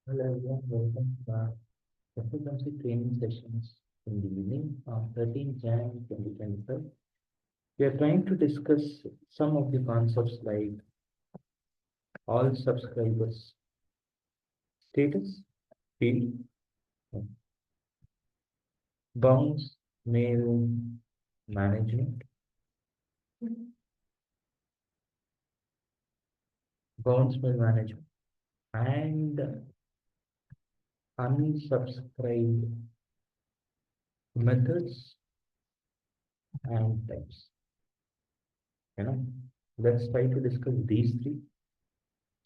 Hello everyone, welcome to our efficiency training sessions in the evening on 13th Jan 2025. We are trying to discuss some of the concepts like all subscribers status, field, bounce, mail management, bounce mail management, and unsubscribe methods and types. You know, let's try to discuss these three.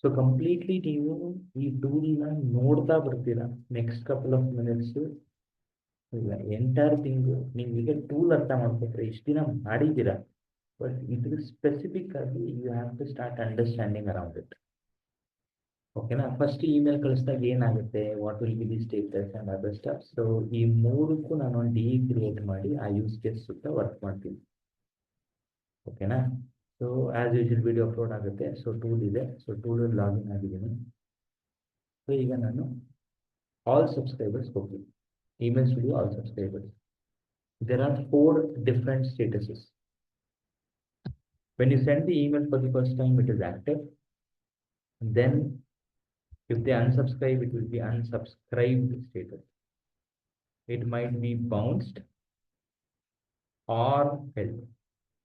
So completely ನೀವು ಈ ಟೂಲ್ನ ನೋಡ್ತಾ ಬರ್ತೀರಾ next couple of minutes. ಇಲ್ಲ entire thing ನೀವು ಈಗ tool ಅರ್ಥ ಮಾಡ್ಕೊತಾರೆ, ಇಷ್ಟು ದಿನ ಮಾಡಿದ್ದೀರಾ, ಬಟ್ ಇದ್ರ ಸ್ಪೆಸಿಫಿಕ್ ಆಗಿ you have to start understanding around it. ಓಕೆನಾ? ಫಸ್ಟ್ ಇಮೇಲ್ ಕಳಿಸಿದಾಗ ಏನಾಗುತ್ತೆ, what will be the status and other stuff. So ಈ ಮೂರಕ್ಕೂ ನಾನು ಒಂದು ಡಿ ಕ್ರಿಯೇಟ್ ಮಾಡಿ ಆ ಯೂಸ್ ಕೇಸ್ ಸುತ್ತ ವರ್ಕ್ ಮಾಡ್ತೀನಿ. ಓಕೆನಾ? So as usual video upload ಆಗುತ್ತೆ. ಸೊ ಟೂಲ್ ಇದೆ, ಸೊ ಟೂಲ್ ಲಾಗಿನ್ ಆಗಿದ್ದೀನಿ. ಸೊ ಈಗ ನಾನು all subscribers ಹೋಗ್ತೀನಿ. Email Studio all subscribers. There are 4 different statuses. When you send the email for the first time, it is active. Then if they unsubscribe, it will be unsubscribed status. It might be bounced or held.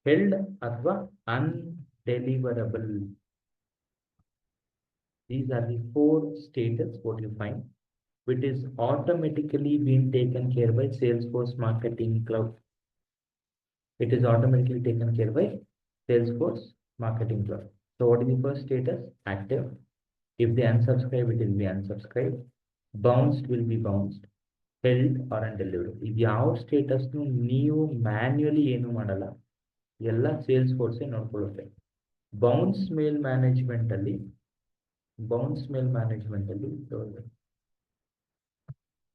Held ಅಥವಾ undeliverable. These are the 4 status what you find, which is automatically being taken care by Salesforce Marketing Cloud. It is automatically taken care by Salesforce Marketing Cloud. So what is the first status? Active. If they unsubscribe, it will be unsubscribed. Bounced will be bounced. Held or undelivered. If ಯಾವ status ನೀವು manually ಏನು ಮಾಡಲ್ಲ, ಎಲ್ಲ sales ನೋಡ್ಕೊಳ್ಳುತ್ತೆ. Bounce ಮೇಲ್ management ಅಲ್ಲಿ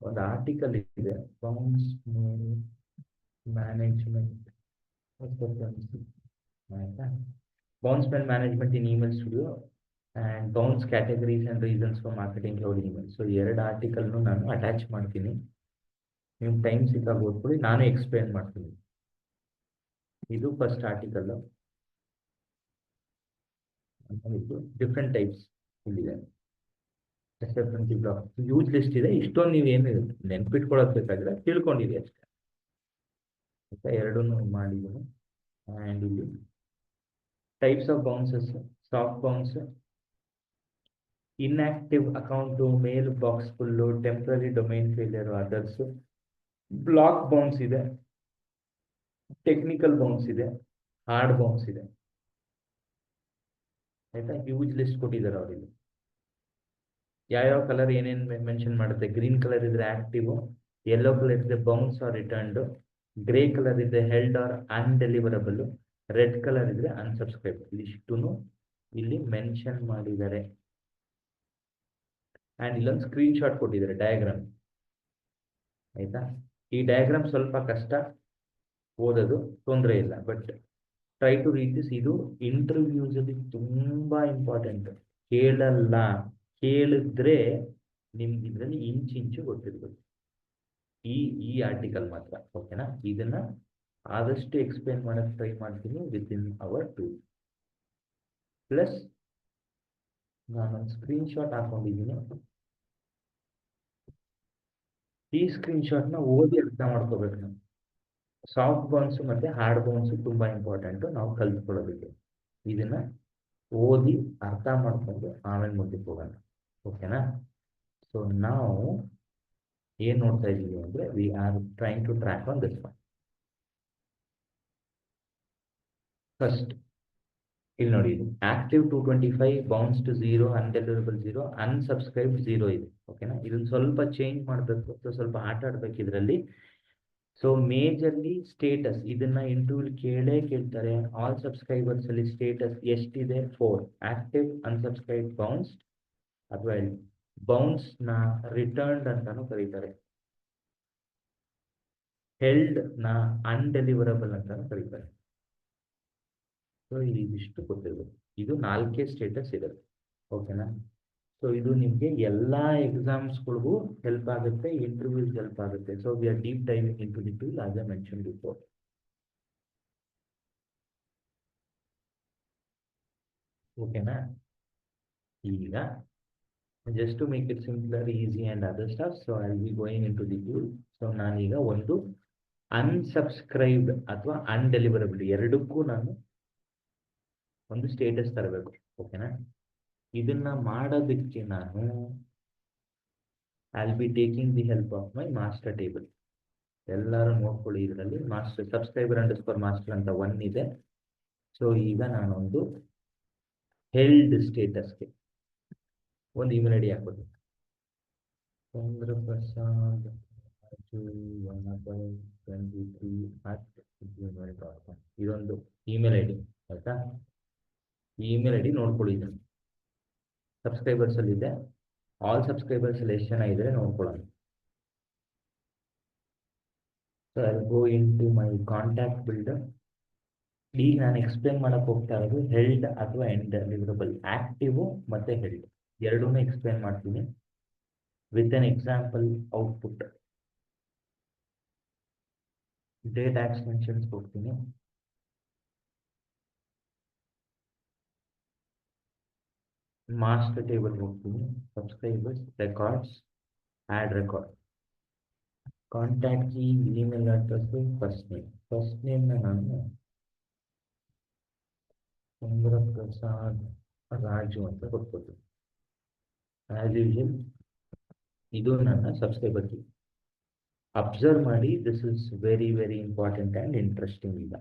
ಒಂದು article ಇದೆ, bounce mail management. Bounce mail management in Email Studio and bounce categories and reasons for Marketing Cloud email. So ಎರಡು ಆರ್ಟಿಕಲ್ನು ನಾನು ಅಟ್ಯಾಚ್ ಮಾಡ್ತೀನಿ. ನೀವು ಟೈಮ್ ಸಿಕ್ಕಾಗ ಓದ್ಕೊಳ್ಳಿ, ನಾನು ಎಕ್ಸ್ಪ್ಲೇನ್ ಮಾಡ್ತೀನಿ. ಇದು ಫಸ್ಟ್ ಆರ್ಟಿಕಲ್. ಡಿಫ್ರೆಂಟ್ ಟೈಪ್ಸ್ ಇಲ್ಲಿದೆ. ಎಸ್ಎಫ್ಎನ್ಸಿ ಬ್ಲಾಕ್ ಯೂಸ್ ಲಿಸ್ಟ್ ಇದೆ. ಇಷ್ಟೊಂದು ನೀವೇನು ನೆನ್ಪಿಟ್ಕೊಳ್ಳೋದು ಬೇಕಾಗಿಲ್ಲ, ತಿಳ್ಕೊಂಡಿರಿ ಅಷ್ಟೇ. ಆಯ್ತಾ? ಎರಡೂ ಮಾಡಿದ್ದೀನಿ. ಆ್ಯಂಡ್ ಇಲ್ಲಿ types of bounces: soft bounce, inactive account mail box full, temporary domain failure, others. Block bounce ಇದೆ, ಟೆಕ್ನಿಕಲ್ ಬೌನ್ಸ್ ಇದೆ, ಹಾರ್ಡ್ ಬೌನ್ಸ್ ಇದೆ. ಆಯ್ತಾ? ಹ್ಯೂಜ್ ಲಿಸ್ಟ್ ಕೊಟ್ಟಿದ್ದಾರೆ ಅವರಿಗೆ. ಯಾವ್ಯಾವ ಕಲರ್ ಏನೇನು ಮೆನ್ಷನ್ ಮಾಡುತ್ತೆ. ಗ್ರೀನ್ ಕಲರ್ ಇದ್ರೆ ಆಕ್ಟಿವ್, ಯೆಲ್ಲೋ ಕಲರ್ ಇದ್ರೆ bounce or returned, grey colour ಇದ್ರೆ held or undeliverable, red colour ಇದ್ರೆ ಅನ್ಸಬ್ಸ್ಕ್ರೈಬ್. ಇಷ್ಟನ್ನು ಇಲ್ಲಿ ಮೆನ್ಷನ್ ಮಾಡಿದ್ದಾರೆ. ಆ್ಯಂಡ್ ಇಲ್ಲೊಂದು ಸ್ಕ್ರೀನ್ ಶಾಟ್ ಕೊಟ್ಟಿದ್ದಾರೆ, ಡಯಾಗ್ರಾಮ್. ಆಯ್ತಾ? ಈ ಡಯಾಗ್ರಾಮ್ ಸ್ವಲ್ಪ ಕಷ್ಟ ಓದೋದು, ತೊಂದರೆ ಇಲ್ಲ, but try to read this. ಇದು ಇಂಟರ್ವ್ಯೂಸ್ ಅಲ್ಲಿ ತುಂಬಾ ಇಂಪಾರ್ಟೆಂಟ್. ಕೇಳಲ್ಲ, ಕೇಳಿದ್ರೆ ನಿಮ್ಗೆ ಇದರಲ್ಲಿ ಇಂಚು ಗೊತ್ತಿರ್ಬೇಕು. ಈ ಆರ್ಟಿಕಲ್ ಮಾತ್ರ. ಓಕೆನಾ? ಇದನ್ನ ಆದಷ್ಟು ಎಕ್ಸ್ಪ್ಲೇನ್ ಮಾಡಕ್ಕೆ ಟ್ರೈ ಮಾಡ್ತೀನಿ with in our tool. Plus ನಾನೊಂದು ಸ್ಕ್ರೀನ್ ಶಾಟ್ ಹಾಕೊಂಡಿದ್ದೀನಿ. ಈ ಸ್ಕ್ರೀನ್ ಶಾಟ್ನ ಓದಿ ಅರ್ಥ ಮಾಡ್ಕೋಬೇಕು ನಾವು. ಸಾಫ್ಟ್ ಬೌನ್ಸ್ ಮತ್ತೆ ಹಾರ್ಡ್ ಬೌನ್ಸ್ ತುಂಬಾ ಇಂಪಾರ್ಟೆಂಟ್ ನಾವು ಕಲ್ತ್ಕೊಳ್ಳೋದಕ್ಕೆ. ಇದನ್ನ ಓದಿ ಅರ್ಥ ಮಾಡ್ಕೊಂಡು ಆಮೇಲೆ ಮುಂದಕ್ಕೆ ಹೋಗೋಣ. ಓಕೆನಾ? ಸೊ ನಾವು ಏನ್ ನೋಡ್ತಾ ಇದೀವಿ ಅಂದ್ರೆ, we are trying to track on this one. First ಇಲ್ಲಿ ನೋಡಿ, active 225, bounce to 0, undeliverable 0, unsubscribe 0 ಇದೆ. ಓಕೆನಾ? ಇದನ್ನ ಸ್ವಲ್ಪ ಚೇಂಜ್ ಮಾಡಬೇಕು, ಸ್ವಲ್ಪ ಆಟ ಆಡ್ಬೇಕು ಇದರಲ್ಲಿ. ಸೊ ಮೇಜರ್ಲಿ ಸ್ಟೇಟಸ್ ಇದನ್ನ ಇಂಟರ್ವ್ಯೂ ಕೇಳ್ತಾರೆ. ಆಲ್ ಸಬ್ಸ್ಕ್ರೈಬರ್ಸ್ ಅಲ್ಲಿ ಸ್ಟೇಟಸ್ ಎಷ್ಟಿದೆ? 4. ಆಕ್ಟಿವ್, ಅನ್ಸಬ್ಸ್ಕ್ರೈಬ್, ಬೌನ್ಸ್ಡ್, ಅಥವಾ ಬೌನ್ಸ್ ನ ರಿಟರ್ನ್ಡ್ ಅಂತಾನು ಕರೀತಾರೆ, ಹೆಲ್ಡ್ ನ ಅನ್ಡೆಲಿವರಬಲ್ ಅಂತಾನು ಕರೀತಾರೆ. ಸೊ ಇದಿಷ್ಟು ಗೊತ್ತಿರ್ಬೇಕು. ಇದು 4 ಸ್ಟೇಟಸ್ ಇರುತ್ತೆ. ಓಕೆನಾ? ಸೊ ಇದು ನಿಮಗೆ ಎಲ್ಲ ಎಕ್ಸಾಮ್ಸ್ಗಳಿಗೂ ಹೆಲ್ಪ್ ಆಗುತ್ತೆ, ಇಂಟರ್ವ್ಯೂಸ್ ಹೆಲ್ಪ್ ಆಗುತ್ತೆ. So we are deep diving in to the tool as I mention before. ಓಕೆನಾ? ಈಗ just to make it simpler, easy and other stuff, so I'll be going into the tool. So ನಾನೀಗ ಒಂದು ಅನ್ಸಬ್ಸ್ಕ್ರೈಬ್ಡ್ ಅಥವಾ ಅನ್ಡೆಲಿವರಬಲ್ ಎರಡಕ್ಕೂ ನಾನು ಒಂದು status ತರಬೇಕು. ಓಕೆನಾ? ಇದನ್ನ ಮಾಡೋದಕ್ಕೆ ನಾನು I'll be taking the help of my master table. ಎಲ್ಲರೂ ನೋಡ್ಕೊಳ್ಳಿ, ಇದರಲ್ಲಿ ಮಾಸ್ಟರ್ ಸಬ್ಸ್ಕ್ರೈಬರ್ ಅಂಡರ್ಸ್ಕೋರ್ ಮಾಸ್ಟರ್ ಅಂತ ಒನ್ ಇದೆ. ಸೊ ಈಗ ನಾನೊಂದು ಹೆಲ್ಡ್ ಸ್ಟೇಟಸ್ಗೆ ಒಂದು ಇಮೇಲ್ ಐ ಡಿ ಹಾಕ್ಬೋದು. ಚಂದ್ರಪ್ರಸಾದ್ 23@gmail.com ಇದೊಂದು ಇಮೇಲ್ ಐ ಡಿ. ಆಯ್ತಾ? ಈ ಇಮೇಲ್ ಐ ಡಿ ನೋಡ್ಕೊಳ್ಳಿ. ಸಬ್ಸ್ಕ್ರೈಬರ್ಸ್ ಅಲ್ಲಿ ಇದೆ. ಆಲ್ ಸಬ್ಸ್ಕ್ರೈಬರ್ಸ್ ಅಲ್ಲಿ ಎಷ್ಟು ಜನ ಇದ್ದಾರೆ ನೋಡ್ಕೊಳ್ಳೋಣ. So I go in to my contact builder. ಈಗ ನಾನು ಎಕ್ಸ್ಪ್ಲೇನ್ ಮಾಡಕ್ ಹೋಗ್ತಾ ಇರೋದು ಹೆಲ್ಡ್ ಅಥವಾ ಎಂಡ್ ಡೆಲಿವರಬಲ್, ಆಕ್ಟಿವ್ ಮತ್ತೆ ಹೆಲ್ಡ್ ಎರಡೂ ಎಕ್ಸ್ಪ್ಲೇನ್ ಮಾಡ್ತೀನಿ with an example output. Date extensions ಹೋಗ್ತೀನಿ. ಮಾಸ್ಟರ್ ಟೇಬಲ್ ಹೋಗ್ತೀನಿ. Subscribers, records, add record, contact key, email address, first name ನಾನು ಚಂದ್ರಪ್ರಸಾದ್ ರಾಜು ಅಂತ ಕೊಟ್ಕೊತೀನಿ. ಆಸ್ ಯೂಶುವಲ್ ಇದು ನನ್ನ ಸಬ್ಸ್ಕ್ರೈಬರ್ ಕೀ. ಅಬ್ಸರ್ವ್ ಮಾಡಿ, this is very very important and interesting. ಈಗ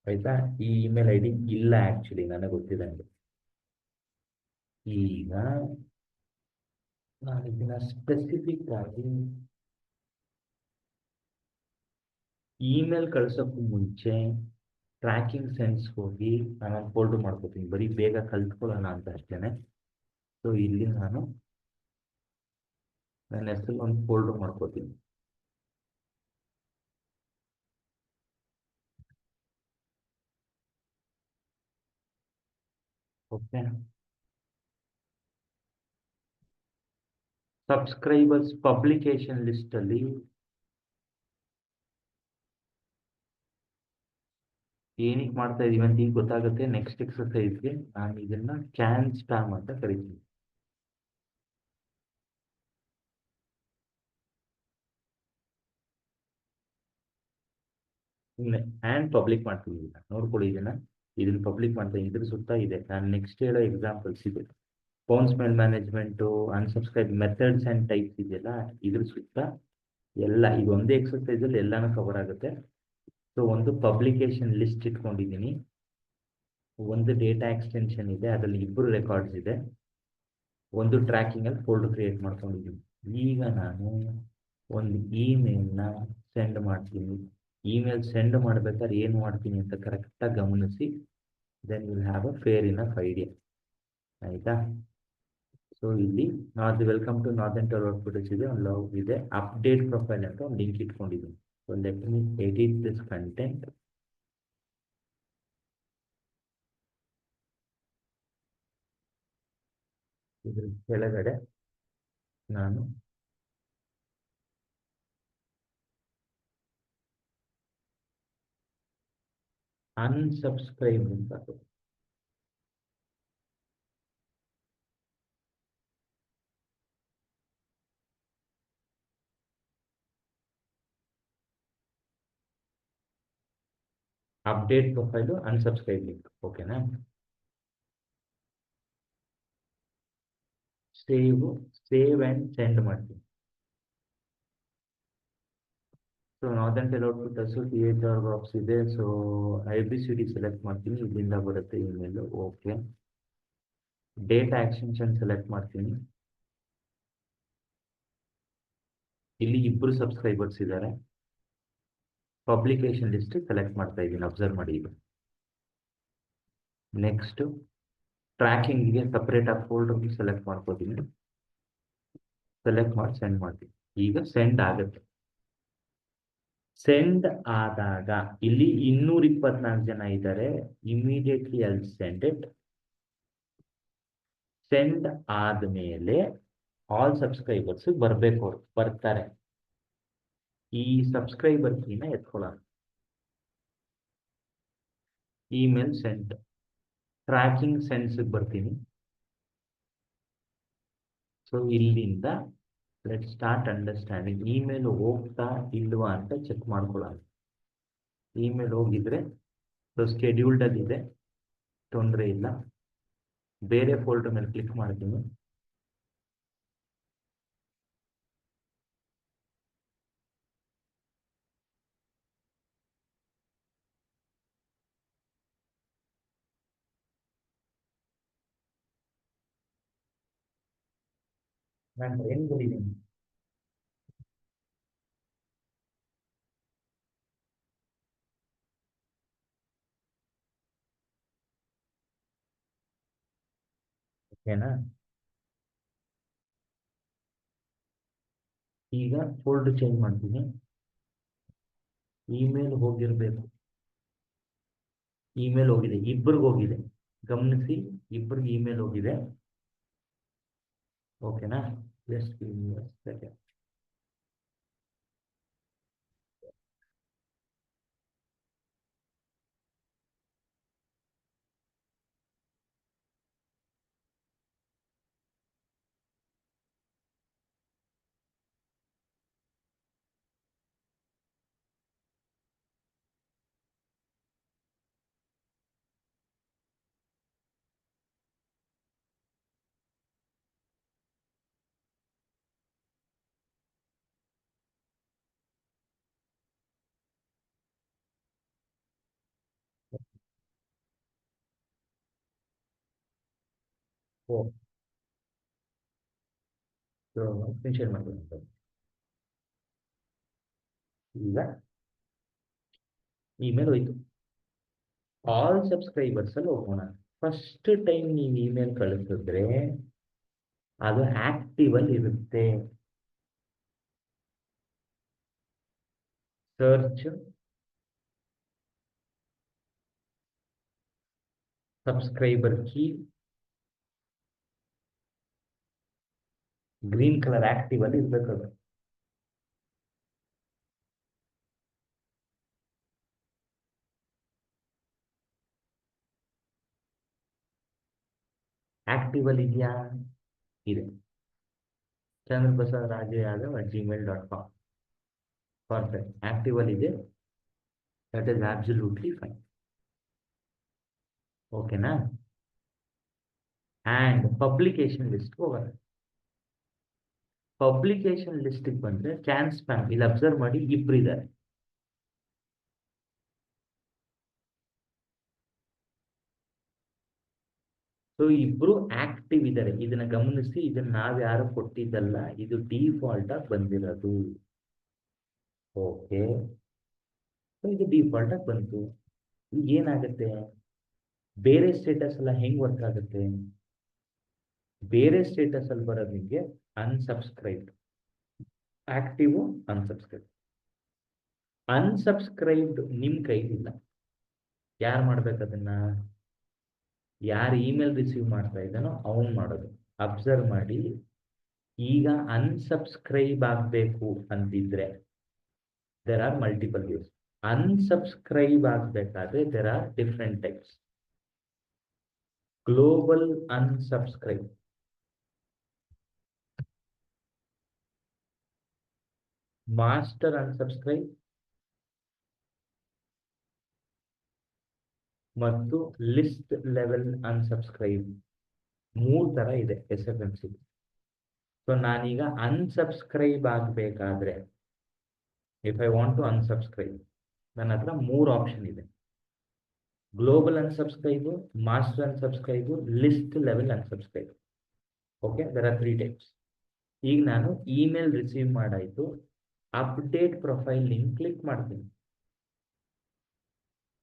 ಆಯ್ತಾ? ಈ ಇಮೇಲ್ ಐ ಡಿ ಇಲ್ಲ ಆ್ಯಕ್ಚುಲಿ ನನಗೆ ಗೊತ್ತಿದಂಗೆ. ಈಗ ನಾನು ಇದನ್ನ ಸ್ಪೆಸಿಫಿಕ್ ಆಗಿ ಇಮೇಲ್ ಕಳ್ಸೋಕ್ಕೂ ಮುಂಚೆ ಟ್ರ್ಯಾಕಿಂಗ್ ಸೆನ್ಸ್ ಹೋಗಿ ನಾನು ಫೋಲ್ಡರ್ ಮಾಡ್ಕೋತೀನಿ, ಬರೀ ಬೇಗ ಕಲ್ತ್ಕೊಳ್ಳೋಣ ಅಂತ ಅಷ್ಟೇನೆ. ಸೊ ಇಲ್ಲಿ ನಾನು ನನ್ನ ಹೆಸರು ಒಂದು ಫೋಲ್ಡರ್ ಮಾಡ್ಕೋತೀನಿ. ಓಕೆ, ಸಬ್ಸ್ಕ್ರೈಬರ್ಸ್ ಪಬ್ಲಿಕೇಶನ್ ಲಿಸ್ಟ್ ಅಲ್ಲಿ ಏನಕ್ಕೆ ಮಾಡ್ತಾ ಇದೀವಿ ಅಂತ ಈಗ ಗೊತ್ತಾಗುತ್ತೆ. ನೆಕ್ಸ್ಟ್ ಎಕ್ಸರ್ಸೈಸ್ಗೆ ನಾನು ಇದನ್ನ ಕ್ಯಾನ್ ಸ್ಪ್ಯಾಮ್ ಅಂತ ಕರಿತೀನಿ. ಆ್ಯಂಡ್ ಪಬ್ಲಿಕ್ ಮಾಡ್ತೀನಿ. ಈಗ ನೋಡ್ಕೊಳ್ಳಿ, ಇದನ್ನ ಪಬ್ಲಿಕ್ ಮಾಡ್ತೀನಿ. ಇದ್ರ ಸುತ್ತ ಇದೆ ನಾನು ನೆಕ್ಸ್ಟ್ ಹೇಳೋ ಎಕ್ಸಾಂಪಲ್ಸ್ ಇದೆ. Bounce mail management, unsubscribe methods and types ಇದೆಯಲ್ಲ, ಇದ್ರ ಸುತ್ತ ಎಲ್ಲ ಇದು ಒಂದೇ ಎಕ್ಸರ್ಸೈಸಲ್ಲಿ ಎಲ್ಲಾನು ಕವರ್ ಆಗುತ್ತೆ. ಸೊ ಒಂದು ಪಬ್ಲಿಕೇಶನ್ ಲಿಸ್ಟ್ ಇಟ್ಕೊಂಡಿದ್ದೀನಿ, ಒಂದು ಡೇಟಾ ಎಕ್ಸ್ಟೆನ್ಷನ್ ಇದೆ, ಅದರಲ್ಲಿ 2 ರೆಕಾರ್ಡ್ಸ್ ಇದೆ, ಒಂದು ಟ್ರ್ಯಾಕಿಂಗಲ್ಲಿ ಫೋಲ್ಡರ್ ಕ್ರಿಯೇಟ್ ಮಾಡ್ಕೊಂಡಿದ್ದೀನಿ. ಈಗ ನಾನು ಒಂದು ಇಮೇಲ್ನ ಸೆಂಡ್ ಮಾಡ್ತೀನಿ. ಇಮೇಲ್ ಸೆಂಡ್ ಮಾಡ್ಬೇಕಾದ್ರೆ ಏನು ಮಾಡ್ತೀನಿ ಅಂತ ಕರೆಕ್ಟಾಗಿ ಗಮನಿಸಿ. Then will have a fair enough idea. ಆಯಿತಾ? ಸೊ ಇಲ್ಲಿ not welcome to north output ಇದೆ, ಒಂದು ಲವ್ ಇದೆ, ಅಪ್ಡೇಟ್ ಪ್ರೊಫೈಲ್ ಅಂತ ಒಂದು ಲಿಂಕ್ ಇಟ್ಕೊಂಡಿದ್ದೀನಿ. So let me edit this content. ಇದ್ರ ಕೆಳಗಡೆ ನಾನು ಅನ್ಸಬ್ಸ್ಕ್ರೈಬ್ ಅಂತ ಅಪ್ಡೇಟ್ ಪ್ರೊಫೈಲು ಅನ್ಸಬ್ಸ್ಕ್ರೈಬ್ ಲಿಂಕ್. ಓಕೆನಾ? ಸೇವ್ ಆ್ಯಂಡ್ ಸೆಂಡ್ ಮಾಡ್ತೀನಿ. So northern output THR box ಇದೆ. ಸೊ IBCD ಸೆಲೆಕ್ಟ್ ಮಾಡ್ತೀನಿ, ಇಲ್ಲಿಂದ ಬರುತ್ತೆ email. Okay, data extension select ಮಾಡ್ತೀನಿ. ಇಲ್ಲಿ 2 ಸಬ್ಸ್ಕ್ರೈಬರ್ಸ್ ಇದ್ದಾರೆ. ಪಬ್ಲಿಕೇಶನ್ ಲಿಸ್ಟ್ ಸೆಲೆಕ್ಟ್ ಮಾಡ್ತಾ ಇದ್ದೀನಿ, ಅಬ್ಸರ್ವ್ ಮಾಡಿ. ಈಗ ನೆಕ್ಸ್ಟ್ ಟ್ರ್ಯಾಕಿಂಗ್ಗೆ ಸಪ್ರೇಟ್ ಆಗಿ ಫೋಲ್ಡರ್ ಸೆಲೆಕ್ಟ್ ಮಾಡ್ಕೋತೀನಿ. ಸೆಲೆಕ್ಟ್ ಮಾಡಿ ಸೆಂಡ್ ಮಾಡ್ತೀನಿ. ಈಗ ಸೆಂಡ್ ಆಗುತ್ತೆ. ಸೆಂಡ್ ಆದಾಗ ಇಲ್ಲಿ 224 ಜನ ಇದ್ದಾರೆ. ಇಮಿಡಿಯೇಟ್ಲಿ ಅಲ್ಲಿ ಸೆಂಡ್ ಇಟ್. ಸೆಂಡ್ ಆದ್ಮೇಲೆ ಆಲ್ ಸಬ್ಸ್ಕ್ರೈಬರ್ಸ್ ಬರ್ಬೇಕು, ಅವ್ರು ಬರ್ತಾರೆ. ಈ ಸಬ್ಸ್ಕ್ರೈಬರ್ ಕೀನ ಎತ್ಕೊಳ್ಳೋಣ. ಇಮೇಲ್ ಸೆಂಟ್, ಟ್ರ್ಯಾಕಿಂಗ್ ಸೆನ್ಸ್ ಬರ್ತೀನಿ. ಸೊ ಇಲ್ಲಿಂದ ಲೆಟ್ ಸ್ಟಾರ್ಟ್ ಅಂಡರ್ಸ್ಟ್ಯಾಂಡಿಂಗ್. ಇಮೇಲ್ ಹೋಗ್ತಾ ಇಲ್ವಾ ಅಂತ ಚೆಕ್ ಮಾಡ್ಕೊಳ್ಳೋಣ. ಇಮೇಲ್ ಹೋಗಿದ್ರೆ ಸ್ಕೆಡ್ಯೂಲ್ಡ್ ಅಲ್ಲಿ ಇದೆ, ತೊಂದರೆ ಇಲ್ಲ. ಬೇರೆ ಫೋಲ್ಡರ್ ಮೇಲೆ ಕ್ಲಿಕ್ ಮಾಡ್ತೀನಿ. ನಾನು ಏನ್ ಬರೀತೀನಿ, ಓಕೆನಾ? ಈಗ ಫೋಲ್ಡರ್ ಚೇಂಜ್ ಮಾಡ್ತೀನಿ. ಇಮೇಲ್ ಹೋಗಿರ್ಬೇಕು, ಇಮೇಲ್ ಹೋಗಿದೆ, ಇಬ್ಬರಿಗೆ ಹೋಗಿದೆ. ಗಮನಿಸಿ, ಇಬ್ಬರಿಗೆ ಇಮೇಲ್ ಹೋಗಿದೆ. ಓಕೆನಾ? Just give me a second. Oh, screen share ಮಾಡ್ತೀನಿ. ಈಗ ಇಮೇಲ್ ಹೋಯ್ತು. ಆಲ್ ಸಬ್ಸ್ಕ್ರೈಬರ್ಸ್ ಅಲ್ಲಿ ಹೋಗೋಣ. ಫಸ್ಟ್ ಟೈಮ್ ನೀವು ಇಮೇಲ್ ಕಳಿಸಿದ್ರೆ ಅದು ಆಕ್ಟಿವ್ ಅಲ್ಲಿ ಇರುತ್ತೆ. Search subscriber key, green colour active ಅಲ್ಲಿ ಇರ್ಬೇಕು. ಅದು ಆಕ್ಟಿವ್ ಅಲ್ಲಿ ಇದೆಯಾ? ಇದೆ. Chandraprasad Raje Yadav @gmail.com. Perfect, active ಅಲ್ಲಿ ಇದೆ. That is absolutely fine. ಓಕೆನಾ? ಆ್ಯಂಡ್ ಪಬ್ಲಿಕೇಶನ್ ಲಿಸ್ಟ್ ಹೋಗೋಣ. ಪಬ್ಲಿಕೇಶನ್ ಲಿಸ್ಟ್ ಬಂದ್ರೆ ಕ್ಯಾನ್ ಸ್ಪ್ಯಾಮ್ ಇಲ್ಲಿ ಅಬ್ಸರ್ವ್ ಮಾಡಿ, ಇಬ್ರು ಇದ್ದಾರೆ. ಸೊ ಇಬ್ರು ಆಕ್ಟಿವ್ ಇದ್ದಾರೆ. ಇದನ್ನ ಗಮನಿಸಿ, ಇದನ್ನ ನಾವ್ ಯಾರು ಕೊಟ್ಟಿದ್ದಲ್ಲ, ಇದು ಡಿಫಾಲ್ಟ್ ಆಗಿ ಬಂದಿರೋದು. ಓಕೆ, ಇದು ಡಿಫಾಲ್ಟ್ ಆಗಿ ಬಂತು. ಈಗ ಏನಾಗುತ್ತೆ, ಬೇರೆ ಸ್ಟೇಟಸ್ ಎಲ್ಲ ಹೆಂಗ್ ವರ್ಕ್ ಆಗುತ್ತೆ? ಬೇರೆ ಸ್ಟೇಟಸ್ ಅಲ್ಲಿ ಬರೋದು ನಿಮಗೆ ಅನ್ಸಬ್ಸ್ಕ್ರೈಬ್ಡ್, ಆಕ್ಟಿವ್, ಅನ್ಸಬ್ಸ್ಕ್ರೈಬ್. ಅನ್ಸಬ್ಸ್ಕ್ರೈಬ್ಡ್ ನಿಮ್ ಕೈಲಿಲ್ಲ. ಯಾರು ಮಾಡ್ಬೇಕು ಅದನ್ನ? ಯಾರು ಇಮೇಲ್ ರಿಸೀವ್ ಮಾಡ್ತಾ ಇದ್ದಾನೋ ಅವನು ಮಾಡೋದು. ಅಬ್ಸರ್ವ್ ಮಾಡಿ, ಈಗ ಅನ್ಸಬ್ಸ್ಕ್ರೈಬ್ ಆಗಬೇಕು ಅಂತಿದ್ರೆ there are multiple views. Unsubscribe ಆಗಬೇಕಾದ್ರೆ there are different types. Global unsubscribe, master unsubscribe ಮತ್ತು ಲಿಸ್ಟ್ ಲೆವೆಲ್ ಅನ್ಸಬ್ಸ್ಕ್ರೈಬ್. 3 ತರ ಇದೆ SFMC. ಸೊ ನಾನೀಗ ಅನ್ಸಬ್ಸ್ಕ್ರೈಬ್ ಆಗಬೇಕಾದ್ರೆ, if I want to unsubscribe, ನನ್ನ ಹತ್ರ 3 ಆಪ್ಷನ್ ಇದೆ. Global unsubscribe, master unsubscribe, list level unsubscribe. Okay, there are 3 types. ಈಗ ನಾನು ಇಮೇಲ್ ರಿಸೀವ್ ಮಾಡಾಯ್ತು, ಅಪ್ಡೇಟ್ ಪ್ರೊಫೈಲ್ ಲಿಂಕ್ ಕ್ಲಿಕ್ ಮಾಡ್ತೀನಿ.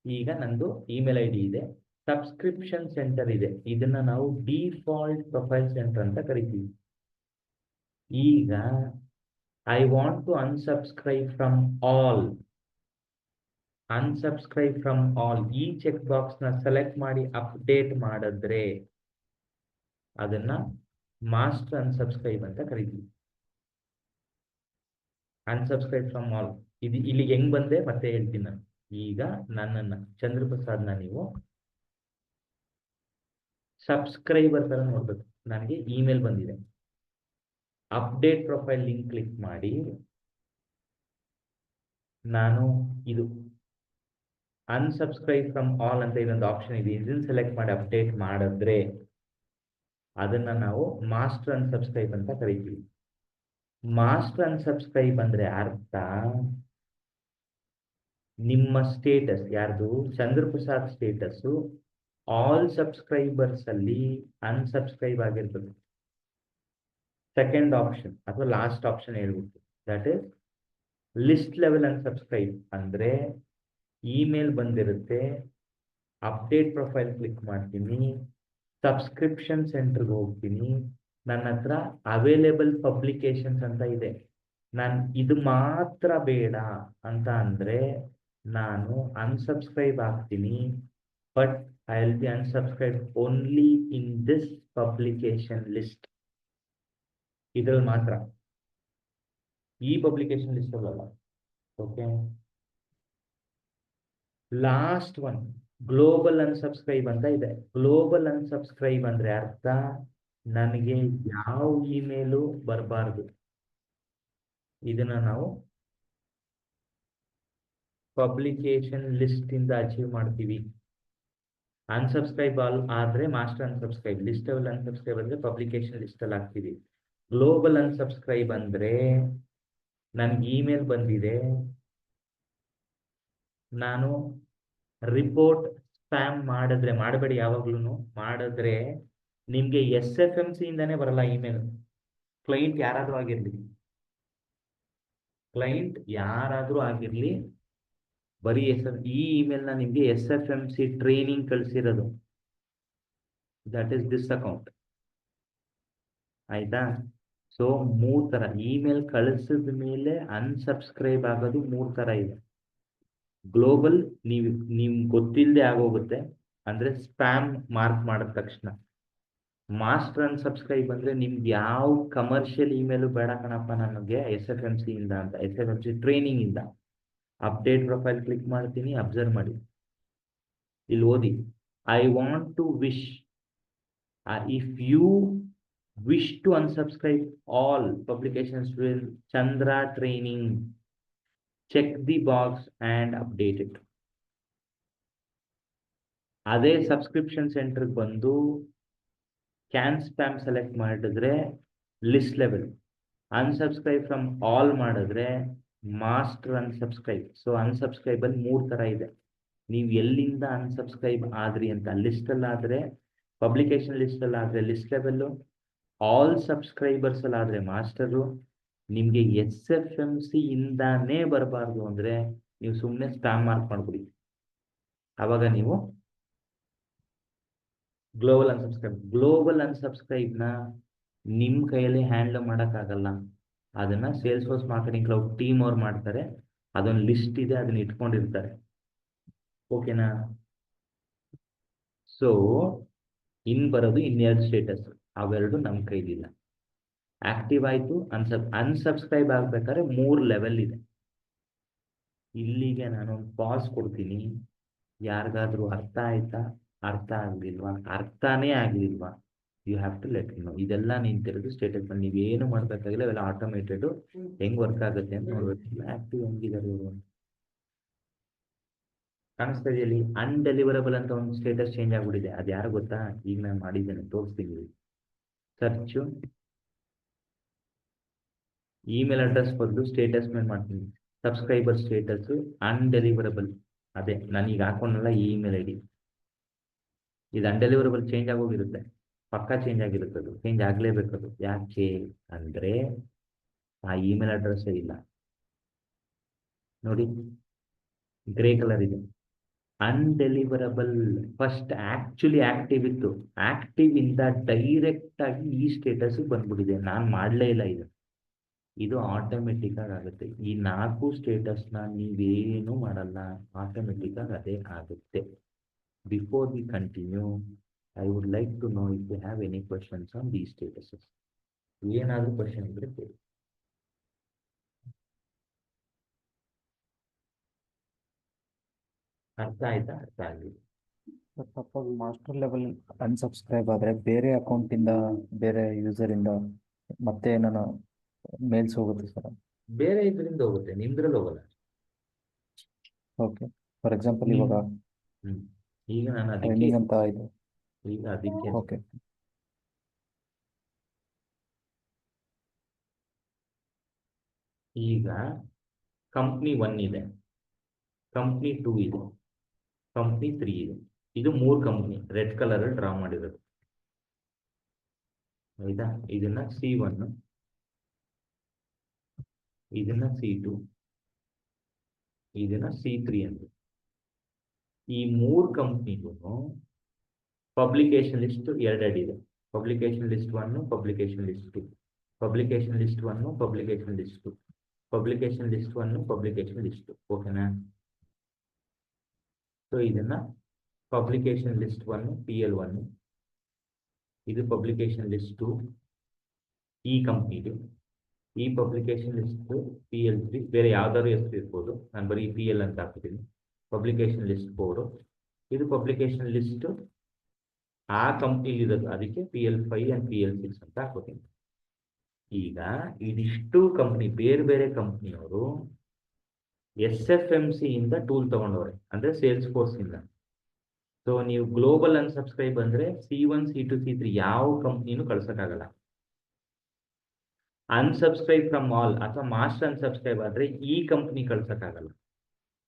ಈಗ ನಂದು ಇಮೇಲ್ ID ಇದೆ, ಸಬ್ಸ್ಕ್ರಿಪ್ಷನ್ ಸೆಂಟರ್ ಇದೆ. ಇದನ್ನ ನಾವು ಡಿಫಾಲ್ಟ್ ಪ್ರೊಫೈಲ್ ಸೆಂಟರ್ ಅಂತ ಕರಿತೀವಿ. ಈಗ I want to unsubscribe from all. Unsubscribe from all ಈ ಚೆಕ್ ಬಾಕ್ಸ್ ನ ಸೆಲೆಕ್ಟ್ ಮಾಡಿ ಅಪ್ಡೇಟ್ ಮಾಡಿದ್ರೆ ಅದನ್ನ ಮಾಸ್ಟರ್ ಅನ್ಸಬ್ಸ್ಕ್ರೈಬ್ ಅಂತ ಕರಿತೀವಿ. Unsubscribe from all. ಇದು ಇಲ್ಲಿಗೆ ಹೆಂಗ್ ಬಂದೆ ಮತ್ತೆ ಹೇಳ್ತೀನಿ ನಾನು. ಈಗ ನನ್ನನ್ನ ಚಂದ್ರಪ್ರಸಾದ್ನ ನೀವು ಸಬ್ಸ್ಕ್ರೈಬರ್ ತರ ನೋಡ್ಬೇಕು. ನನಗೆ ಇಮೇಲ್ ಬಂದಿದೆ, ಅಪ್ಡೇಟ್ ಪ್ರೊಫೈಲ್ ಲಿಂಕ್ ಕ್ಲಿಕ್ ಮಾಡಿ ನಾನು ಇದು ಅನ್ಸಬ್ಸ್ಕ್ರೈಬ್ ಫ್ರಮ್ ಆಲ್ ಅಂತ ಇದೊಂದು ಆಪ್ಷನ್ ಇದೆ, ಇದನ್ನ ಸೆಲೆಕ್ಟ್ ಮಾಡಿ ಅಪ್ಡೇಟ್ ಮಾಡಿದ್ರೆ ಅದನ್ನ ನಾವು ಮಾಸ್ಟರ್ ಅನ್ಸಬ್ಸ್ಕ್ರೈಬ್ ಅಂತ ಕರಿತೀವಿ. ಮಾಸ್ಟರ್ ಅನ್ಸಬ್ಸ್ಕ್ರೈಬ್ ಅಂದ್ರೆ ಅರ್ಥ ನಿಮ್ಮ ಸ್ಟೇಟಸ್, ಯಾರ್ದು ಚಂದ್ರಪ್ರಸಾದ್ ಸ್ಟೇಟಸ್ ಆಲ್ ಸಬ್ಸ್ಕ್ರೈಬರ್ಸ್ ಅಲ್ಲಿ ಅನ್ಸಬ್ಸ್ಕ್ರೈಬ್ ಆಗಿರ್ಬೇಕು. ಸೆಕೆಂಡ್ ಆಪ್ಷನ್ ಅಥವಾ ಲಾಸ್ಟ್ ಆಪ್ಷನ್ ಹೇಳ್ಬಿಟ್ಟು, that is list level unsubscribe ಅಂದ್ರೆ ಇಮೇಲ್ ಬಂದಿರುತ್ತೆ, ಅಪ್ಡೇಟ್ ಪ್ರೊಫೈಲ್ ಕ್ಲಿಕ್ ಮಾಡ್ತೀನಿ, ಸಬ್ಸ್ಕ್ರಿಪ್ಷನ್ ಸೆಂಟರ್ಗೆ ಹೋಗ್ತೀನಿ, ನನ್ನ ಹತ್ರ ಅವೈಲೇಬಲ್ ಪಬ್ಲಿಕೇಶನ್ಸ್ ಅಂತ ಇದೆ, ನಾನು ಇದು ಮಾತ್ರ ಬೇಡ ಅಂತ ಅಂದ್ರೆ ನಾನು ಅನ್ಸಬ್ಸ್ಕ್ರೈಬ್ ಆಗ್ತೀನಿ. But I will be unsubscribe only in this publication list. ಇದ್ರಲ್ಲಿ ಮಾತ್ರ, ಈ ಪಬ್ಲಿಕೇಶನ್ ಲಿಸ್ಟ್ ಅಲ್ಲ. Okay, last one global unsubscribe ಅಂತ ಇದೆ. ಗ್ಲೋಬಲ್ ಅನ್ಸಬ್ಸ್ಕ್ರೈಬ್ ಅಂದ್ರೆ ಅರ್ಥ ನನಗೆ ಯಾವ ಇಮೇಲು ಬರಬಾರ್ದು. ಇದನ್ನ ನಾವು ಪಬ್ಲಿಕೇಶನ್ ಲಿಸ್ಟ್ ಇಂದ ಅಚೀವ್ ಮಾಡ್ತೀವಿ. ಅನ್ಸಬ್ಸ್ಕ್ರೈಬ್ ಆದ್ರೆ master unsubscribe, list level unsubscribe ಅಂದ್ರೆ ಪಬ್ಲಿಕೇಶನ್ ಲಿಸ್ಟ್ ಅಲ್ಲಿ ಹಾಕ್ತೀವಿ. ಗ್ಲೋಬಲ್ ಅನ್ಸಬ್ಸ್ಕ್ರೈಬ್ ಅಂದ್ರೆ ನನ್ಗೆ ಇಮೇಲ್ ಬಂದಿದೆ, ನಾನು ರಿಪೋರ್ಟ್ ಸ್ಪ್ಯಾಮ್ ಮಾಡಿದ್ರೆ, ಮಾಡಬೇಡಿ ಯಾವಾಗ್ಲೂ, ಮಾಡಿದ್ರೆ ನಿಮ್ಗೆ SFMC ಇಂದಾನೇ ಬರಲ್ಲ ಇಮೇಲ್. ಕ್ಲೈಂಟ್ ಯಾರಾದ್ರೂ ಆಗಿರ್ಲಿ, ಕ್ಲೈಂಟ್ ಯಾರಾದ್ರೂ ಆಗಿರ್ಲಿ, ಬರೀ ಈ ಇಮೇಲ್ನ ನಿಮ್ಗೆ SFMC ಟ್ರೈನಿಂಗ್ ಕಳಿಸಿರೋದು, ದಟ್ ಇಸ್ ದಿಸ್ ಅಕೌಂಟ್. ಆಯ್ತಾ? ಸೊ 3 ತರ ಇಮೇಲ್ ಕಳಿಸಿದ ಮೇಲೆ ಅನ್ಸಬ್ಸ್ಕ್ರೈಬ್ ಆಗೋದು 3 ತರ ಇದೆ. ಗ್ಲೋಬಲ್ ನಿಮ್ಗೆ ಗೊತ್ತಿಲ್ಲದೆ ಆಗೋಗುತ್ತೆ, ಅಂದ್ರೆ ಸ್ಪ್ಯಾಮ್ ಮಾರ್ಕ್ ಮಾಡಿದ ತಕ್ಷಣ. ಮಾಸ್ಟರ್ ಅನ್ಸಬ್ಸ್ಕ್ರೈಬ್ ಅಂದ್ರೆ ನಿಮ್ಗೆ ಯಾವ ಕಮರ್ಷಿಯಲ್ ಇಮೇಲು ಬೇಡ ಕಣಪ್ಪ ನನಗೆ SFMC ಇಂದ ಅಂತ, SFMC ಟ್ರೈನಿಂಗ್ ಇಂದ. ಅಪ್ಡೇಟ್ ಪ್ರೊಫೈಲ್ ಕ್ಲಿಕ್ ಮಾಡ್ತೀನಿ, ಅಬ್ಸರ್ವ್ ಮಾಡಿ, ಇಲ್ಲಿ ಓದಿ, I want to wish, if you wish to unsubscribe all publications with Chandra training, check the box and update it. ಅದೇ ಸಬ್ಸ್ಕ್ರಿಪ್ಷನ್ ಸೆಂಟರ್ ಬಂದು ಕ್ಯಾನ್ ಸ್ಪ್ಯಾಮ್ ಸೆಲೆಕ್ಟ್ ಮಾಡಿದ್ರೆ list level, unsubscribe from all ಮಾಡಿದ್ರೆ master unsubscribe. So unsubscribe ಅಲ್ಲಿ 3 ತರ ಇದೆ. ನೀವು ಎಲ್ಲಿಂದ unsubscribe ಆದ್ರಿ ಅಂತ, ಲಿಸ್ಟ್ ಅಲ್ಲಿ ಆದ್ರೆ, ಪಬ್ಲಿಕೇಶನ್ ಲಿಸ್ಟ್ ಅಲ್ಲಿ ಆದ್ರೆ ಲಿಸ್ಟ್ ಲೆವೆಲ್, ಆಲ್ ಸಬ್ಸ್ಕ್ರೈಬರ್ಸ್ ಅಲ್ಲಿ ಆದ್ರೆ ಮಾಸ್ಟರು. ನಿಮ್ಗೆ SFMC ಇಂದಾನೇ ಬರಬಾರ್ದು ಅಂದ್ರೆ ನೀವು ಸುಮ್ಮನೆ ಸ್ಪ್ಯಾಮ್ ಮಾರ್ಕ್ ಮಾಡ್ಬಿಡಿ. ಅವಾಗ ನೀವು ಗ್ಲೋಬಲ್ ಅನ್ಸಬ್ಸ್ಕ್ರೈಬ್ ನ ನಿಮ್ ಕೈಯಲ್ಲಿ ಹ್ಯಾಂಡಲ್ ಮಾಡಕ್ಕಾಗಲ್ಲ. ಅದನ್ನ sales force marketing cloud team ಅವ್ರು ಮಾಡ್ತಾರೆ. ಅದೊಂದು ಲಿಸ್ಟ್ ಇದೆ, ಅದನ್ನ ಇಟ್ಕೊಂಡಿರ್ತಾರೆ. ಓಕೆನಾ? ಸೊ ಬರೋದು ಇನ್ನೆರಡು ಸ್ಟೇಟಸ್, ಅವೆರಡು ನಮ್ಮ ಕೈಲಿಲ್ಲ. ಆಕ್ಟಿವ್ ಆಯ್ತು, ಅನ್ಸಬ್ಸ್ಕ್ರೈಬ್ ಆಗ್ಬೇಕಾದ್ರೆ 3 ಲೆವೆಲ್ ಇದೆ. ಇಲ್ಲಿಗೆ ನಾನು ಪಾಸ್ ಕೊಡ್ತೀನಿ. ಯಾರಿಗಾದ್ರೂ ಅರ್ಥ ಆಯ್ತಾ? ಅರ್ಥ ಆಗ್ಲಿಲ್ವಾ? ಅರ್ಥನೇ ಆಗ್ಲಿಲ್ವಾ? You have to let know. ಇದೆಲ್ಲ ನಿಂತಿರೋದು ಸ್ಟೇಟಸ್ ಅಲ್ಲಿ, ನೀವೇನು ಮಾಡ್ಬೇಕಾಗಿಲ್ಲ, ಅವೆಲ್ಲ ಆಟೋಮೇಟೆಡ್ ಹೆಂಗ್ ವರ್ಕ್ ಆಗುತ್ತೆ ಅಂತ ನೋಡ್ಬೇಕಿಲ್ಲ. ಆಕ್ಟಿವ್ ಹೆಂಗಿದ್ದಾರೆ ಇವರು ಅಂತ ಕಾಣಿಸ್ತಾ ಇದೆಯಲ್ಲಿ. ಅನ್ಡೆಲಿವರಬಲ್ ಅಂತ ಒಂದು ಸ್ಟೇಟಸ್ ಚೇಂಜ್ ಆಗ್ಬಿಟ್ಟಿದೆ. ಅದು ಯಾರು ಗೊತ್ತಾ? ಈಗ ನಾನು ಮಾಡಿದ್ದೇನೆ, ತೋರಿಸ್ತೀನಿ. ಸರ್ಚು ಇಮೇಲ್ ಅಡ್ರೆಸ್ ಬದಲು ಸ್ಟೇಟಸ್ ಮೇಲೆ ಮಾಡ್ತೀನಿ. ಸಬ್ಸ್ಕ್ರೈಬರ್ ಸ್ಟೇಟಸ್ ಅನ್ಡೆಲಿವರಬಲ್, ಅದೇ ನಾನು ಈಗ ಹಾಕೊಂಡಲ್ಲ ಈ ಇಮೇಲ್ ID. ಇದು ಅನ್ಡೆಲಿವರಬಲ್ ಚೇಂಜ್ ಆಗೋಗಿರುತ್ತೆ, ಪಕ್ಕಾ ಚೇಂಜ್ ಆಗಿರುತ್ತೆ. ಅದು ಚೇಂಜ್ ಆಗಲೇಬೇಕದು. ಯಾಕೆ ಅಂದ್ರೆ ಆ ಇಮೇಲ್ ಅಡ್ರೆಸ್ ಇಲ್ಲ. ನೋಡಿ, ಗ್ರೇ ಕಲರ್ ಇದೆ, ಅನ್ಡೆಲಿವರಬಲ್. ಫಸ್ಟ್ ಆಕ್ಚುಲಿ ಆಕ್ಟಿವ್ ಇತ್ತು, ಆಕ್ಟಿವ್ ಇಂದ ಡೈರೆಕ್ಟ್ ಆಗಿ ಈ ಸ್ಟೇಟಸ್ ಬಂದ್ಬಿಟ್ಟಿದೆ. ನಾನು ಮಾಡಲೇ ಇಲ್ಲ ಇದು ಆಟೋಮೆಟಿಕ್ ಆಗುತ್ತೆ. ಈ 4 ಸ್ಟೇಟಸ್ನ ನೀವೇನು ಮಾಡಲ್ಲ, ಆಟೋಮೆಟಿಕ್ ಆಗಿ ಅದೇ ಆಗುತ್ತೆ. Before we continue, I would like to know if you have any questions on these statuses. ಏನಾದರೂ ಕ್ವಶನ್ ಇದ್ರೆ ಕೇಳಿ. ಅರ್ಥ ಆಯ್ತಾ? ಅರ್ಥ ಆಗಿಲ್ಲ? ಸಪೋಸ್ ಮಾಸ್ಟರ್ ಲೆವೆಲ್ ಅನ್ಸಬ್ಸ್ಕ್ರೈಬ್ ಆದರೆ ಬೇರೆ ಅಕೌಂಟಿಂದ ಬೇರೆ ಯೂಸರಿಂದ ಮತ್ತೆ ನಾನು ಮೇಲ್ಸ್ ಹೋಗುತ್ತೆ ಸರ್? ಬೇರೆ ಇದರಿಂದ ಹೋಗುತ್ತೆ, ನಿಮ್ದ್ರಲ್ಲಿ ಹೋಗಲ್ಲ. ಓಕೆ, ಫಾರ್ ಎಕ್ಸಾಂಪಲ್ ಇವಾಗ ಈಗ ನಾನು ಅದಕ್ಕೆ ಟ್ರೈನಿಂಗ್ ಅಂತ ಇದೆ. ಈಗ ಅದಕ್ಕೆ ಓಕೆ, ಈಗ ಕಂಪ್ನಿ 1 ಇದೆ, ಕಂಪ್ನಿ 2 ಇದೆ, ಕಂಪ್ನಿ 3 ಇದೆ. ಇದು 3 ಕಂಪ್ನಿ ರೆಡ್ ಕಲರ್ ಡ್ರಾ ಮಾಡಿರೋದು. ಆಯ್ತಾ? ಇದನ್ನ C1, ಇದನ್ನ C2, ಇದನ್ನ C3 ಅಂತ. ಈ 3 ಕಂಪ್ನಿಗೂ ಪಬ್ಲಿಕೇಶನ್ ಲಿಸ್ಟ್ ಎರಡೆರಡು ಇದೆ. Publication list 1, publication list 2, publication list 1, publication list 2, publication list 1, publication list 2. ಓಕೆನಾ? ಸೊ ಇದನ್ನ ಪಬ್ಲಿಕೇಶನ್ ಲಿಸ್ಟ್ 1 PL1, ಇದು ಪಬ್ಲಿಕೇಶನ್ ಲಿಸ್ಟ್ 2 ಈ ಕಂಪ್ನಿಗೆ, ಈ ಪಬ್ಲಿಕೇಶನ್ ಲಿಸ್ಟ್ PL3, ಬೇರೆ ಯಾವ್ದಾದ್ರು ಹೆಸರು ಇರ್ಬೋದು, ನಾನು ಬರೀ PL ಅಂತ ಹಾಕ್ತೀನಿ. ಪಬ್ಲಿಕೇಶನ್ ಲಿಸ್ಟ್ 4, ಇದು ಪಬ್ಲಿಕೇಶನ್ ಲಿಸ್ಟ್ ಆ ಕಂಪ್ನಿಲಿ ಇರೋದು, ಅದಕ್ಕೆ PL5 and PL6 ಅಂತ ಹಾಕೋತೀನಿ. ಈಗ ಇದಿಷ್ಟು ಕಂಪ್ನಿ ಬೇರೆ ಬೇರೆ ಕಂಪ್ನಿಯವರು SFMC ಇಂದ ಟೂಲ್ ತಗೊಂಡವ್ರೆ, ಅಂದ್ರೆ ಸೇಲ್ಸ್ ಫೋರ್ಸ್ ಇಂದ. ಸೊ ನೀವು ಗ್ಲೋಬಲ್ ಅನ್ಸಬ್ಸ್ಕ್ರೈಬ್ ಅಂದ್ರೆ C1, C2, C3 ಯಾವ ಕಂಪ್ನಿನೂ ಕಳ್ಸಕ್ಕಾಗಲ್ಲ. ಅನ್ಸಬ್ಸ್ಕ್ರೈಬ್ ಫ್ರಮ್ ಆಲ್ ಅಥವಾ ಮಾಸ್ಟರ್ ಅನ್ಸಬ್ಸ್ಕ್ರೈಬ್ ಆದ್ರೆ ಈ ಕಂಪ್ನಿ ಕಳ್ಸಕ್ಕಾಗಲ್ಲ.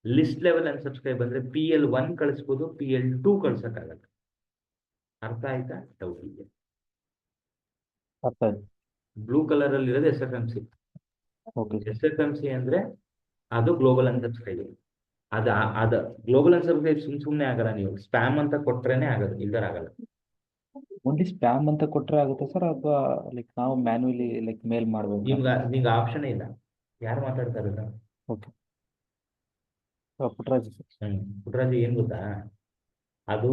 ಲಿಸ್ಟ್ ಲೆವೆಲ್ ಅನ್ಸಬ್ಸ್ಕ್ರೈಬ್ ಅಂದ್ರೆ PL1 ಕಳಿಸ್ಬೋದು, PL2 ಕಳ್ಸಕ್ಕಾಗಲ್ಲ. ಅರ್ಥ ಆಯ್ತಾ? ಡೌಟ್ ಇದೆ? ಅರ್ಥ ಆಯ್ತು. ಬ್ಲೂ ಕಲರ್ ಅಲ್ಲಿ ಇರೋದು SFMC. ಓಕೆ, SFMC ಅಂದ್ರೆ ಅದು ಗ್ಲೋಬಲ್ ಅನ್ಸಬ್ಸ್ಕ್ರೈಬ್. ಅದ ಗ್ಲೋಬಲ್ ಅನ್ಸಬ್ಸ್ಕ್ರೈಬ್ ಸುಮ್ನೆ ಆಗಲ್ಲ, ನೀವು ಸ್ಪ್ಯಾಮ್ ಅಂತ ಕೊಟ್ರೇನೆ ಆಗೋದು, ಇಲ್ದರ ಆಗಲ್ಲ. ಓನ್ಲಿ ಸ್ಪ್ಯಾಮ್ ಅಂತ ಕೊಟ್ರೆ ಆಗುತ್ತೆ ಸರ್, ಅಥವಾ ಲೈಕ್ ನಾವು ಮ್ಯಾನ್ಯುವಲಿ ಲೈಕ್ ಮೇಲ್ ಮಾಡ್ಬೇಕು? ನಿಮ್ಗೆ ಆಪ್ಷನ್ ಇಲ್ಲ. ಯಾರು ಮಾತಾಡ್ತಾ ಇರೋದು? Okay, Puttaraj sir. ಪುಟ್ಟರಾಜ್, ಏನ್ ಗೊತ್ತಾ, ಅದು